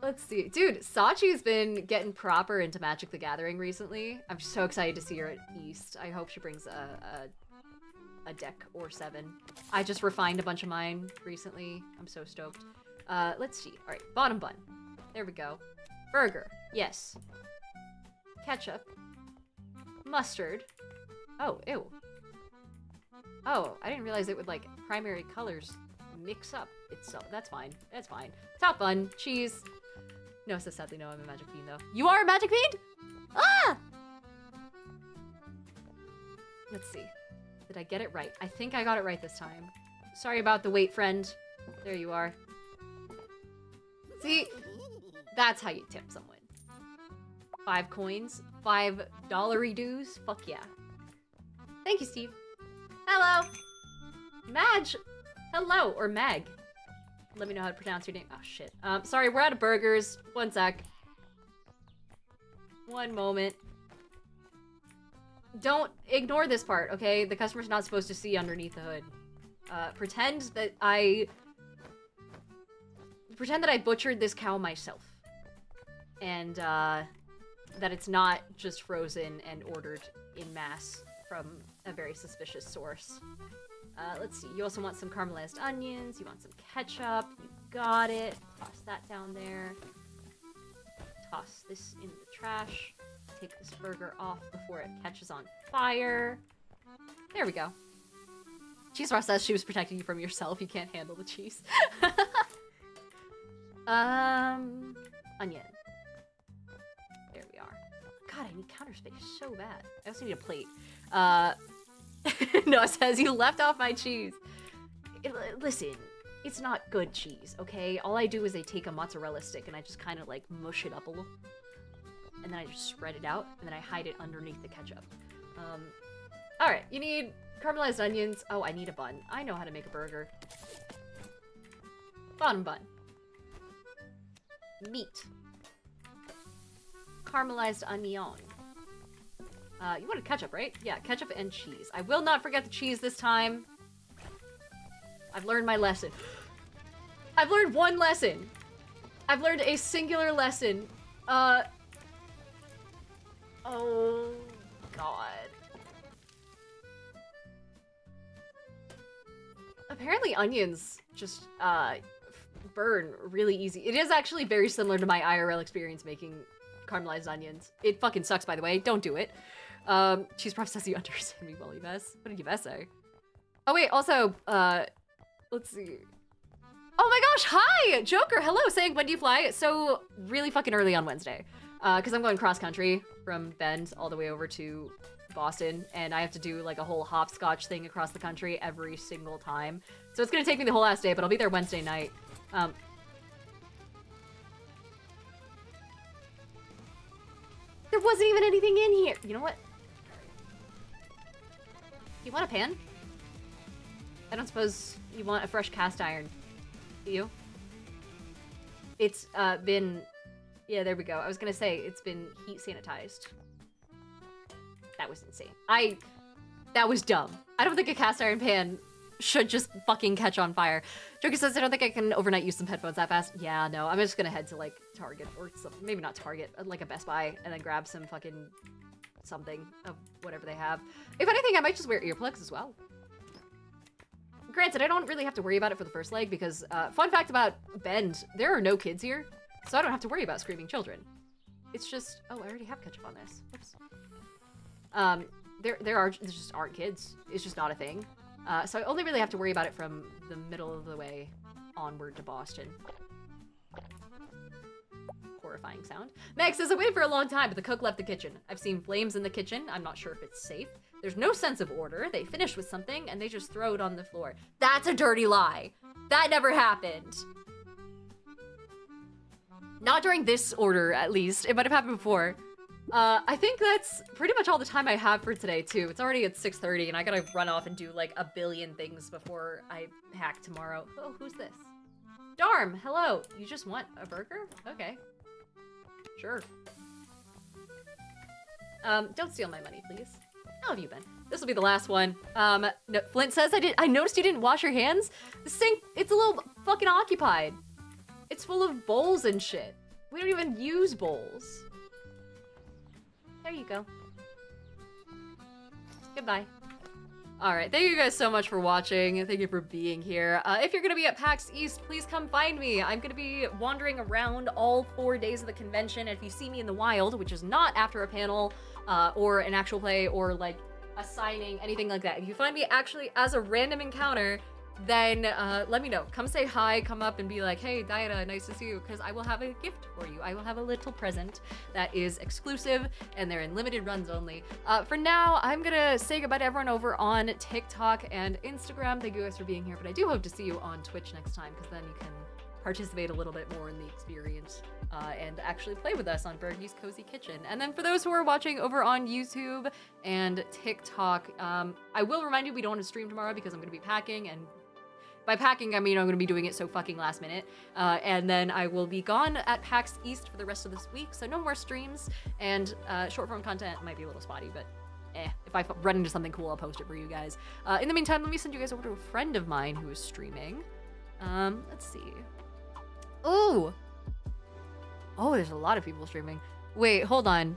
[SPEAKER 1] Let's see. Dude, Sachi's been getting proper into Magic the Gathering recently. I'm so excited to see her at East. I hope she brings a deck or 7. I just refined a bunch of mine recently. I'm so stoked. Let's see. All right, bottom bun. There we go. Burger. Yes. Ketchup. Mustard. Oh, ew. Oh, I didn't realize it would, like, primary colors mix up itself. That's fine. That's fine. Top bun. Cheese. No, so sadly, no, I'm a magic fiend, though. You are a magic fiend? Ah! Let's see. Did I get it right? I think I got it right this time. Sorry about the wait, friend. There you are. See? That's how you tip someone. 5 coins. $5 dues. Fuck yeah. Thank you, Steve. Hello! Madge! Hello! Or Meg. Let me know how to pronounce your name. Oh, shit. Sorry, we're out of burgers. One sec. One moment. Don't ignore this part, okay? The customer's not supposed to see underneath the hood. Pretend that I butchered this cow myself. And, that it's not just frozen and ordered in mass from a very suspicious source. Let's see. You also want some caramelized onions. You want some ketchup. You got it. Toss that down there. Toss this in the trash. Take this burger off before it catches on fire. There we go. Cheese Ross says she was protecting you from yourself. You can't handle the cheese. Onion. There we are. God, I need counter space so bad. I also need a plate. No, it says you left off my cheese. Listen, it's not good cheese, okay? All I do is I take a mozzarella stick and I just kind of like mush it up a little. And then I just spread it out and then I hide it underneath the ketchup. Alright, you need caramelized onions. Oh, I need a bun. I know how to make a burger. Bottom bun. Meat. Caramelized onion. You wanted ketchup, right? Yeah, ketchup and cheese. I will not forget the cheese this time. I've learned my lesson. I've learned one lesson. I've learned a singular lesson. Oh, God. Apparently onions just, burn really easy. It is actually very similar to my IRL experience making caramelized onions. It fucking sucks, by the way. Don't do it. Cheese Prof says you understand me well, Yves. What did Yves say? Oh, wait, also, let's see. Oh my gosh, hi! Joker, hello, saying when do you fly? So, really fucking early on Wednesday. Because I'm going cross-country from Bend all the way over to Boston, and I have to do, like, a whole hopscotch thing across the country every single time. So it's gonna take me the whole last day, but I'll be there Wednesday night. There wasn't even anything in here! You know what? You want a pan? I don't suppose you want a fresh cast iron, do you? It's, been... Yeah, there we go. I was gonna say, it's been heat sanitized. That was insane. That was dumb. I don't think a cast iron pan should just fucking catch on fire. Joker says, I don't think I can overnight use some headphones that fast. Yeah, no, I'm just gonna head to, like, Target or some, maybe not Target, like a Best Buy, and then grab some fucking something of whatever they have. If anything, I might just wear earplugs as well. Granted, I don't really have to worry about it for the first leg because, fun fact about Bend, there are no kids here, so I don't have to worry about screaming children. It's just, oh, I already have ketchup on this. Whoops. There just aren't kids. It's just not a thing. So I only really have to worry about it from the middle of the way onward to Boston. Horrifying sound. Meg says, I waited for a long time, but the cook left the kitchen. I've seen flames in the kitchen. I'm not sure if it's safe. There's no sense of order. They finished with something, and they just throw it on the floor. That's a dirty lie. That never happened. Not during this order, at least. It might have happened before. I think that's pretty much all the time I have for today, too. It's already at 6:30, and I gotta run off and do, like, a billion things before I hack tomorrow. Oh, who's this? Darm, hello. You just want a burger? Okay. Sure. Don't steal my money, please. How have you been? This will be the last one. No, Flint says I noticed you didn't wash your hands. The sink, it's a little fucking occupied. It's full of bowls and shit. We don't even use bowls. There you go. Goodbye. All right, thank you guys so much for watching. Thank you for being here. If you're gonna be at PAX East, please come find me. I'm gonna be wandering around all 4 days of the convention. And if you see me in the wild, which is not after a panel or an actual play or like a signing, anything like that, if you find me actually as a random encounter, then let me know. Come say hi, come up and be like, hey, Diana, nice to see you, because I will have a gift for you. I will have a little present that is exclusive, and they're in limited runs only. For now, I'm gonna say goodbye to everyone over on TikTok and Instagram. Thank you guys for being here, but I do hope to see you on Twitch next time, because then you can participate a little bit more in the experience and actually play with us on Bergies Cozy Kitchen. And then for those who are watching over on YouTube and TikTok, I will remind you we don't want to stream tomorrow because I'm gonna be packing, and by packing, I mean I'm going to be doing it so fucking last minute. And then I will be gone at PAX East for the rest of this week, so no more streams. And short form content might be a little spotty, but if I run into something cool, I'll post it for you guys. In the meantime, let me send you guys over to a friend of mine who is streaming. Let's see. Ooh! Oh, there's a lot of people streaming. Wait, hold on.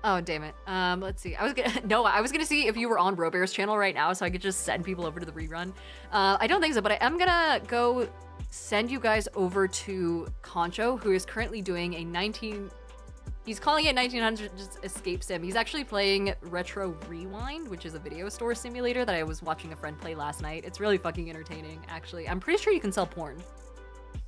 [SPEAKER 1] Oh, damn it. Let's see. I was gonna see if you were on Robear's channel right now so I could just send people over to the rerun. I don't think so, but I am gonna go send you guys over to Concho, who is currently doing he's calling it 1900s Escape Sim. He's actually playing Retro Rewind, which is a video store simulator that I was watching a friend play last night. It's really fucking entertaining, actually. I'm pretty sure you can sell porn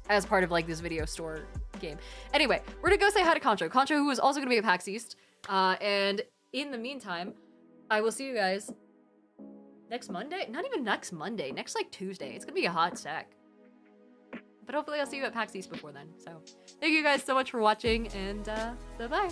[SPEAKER 1] as part of like this video store game. Anyway, we're gonna go say hi to Concho. Concho, who is also gonna be at PAX East. And in the meantime, I will see you guys next Monday. Not even next Monday, next like Tuesday. It's gonna be a hot sec. But hopefully I'll see you at PAX East before then. So thank you guys so much for watching, and bye-bye.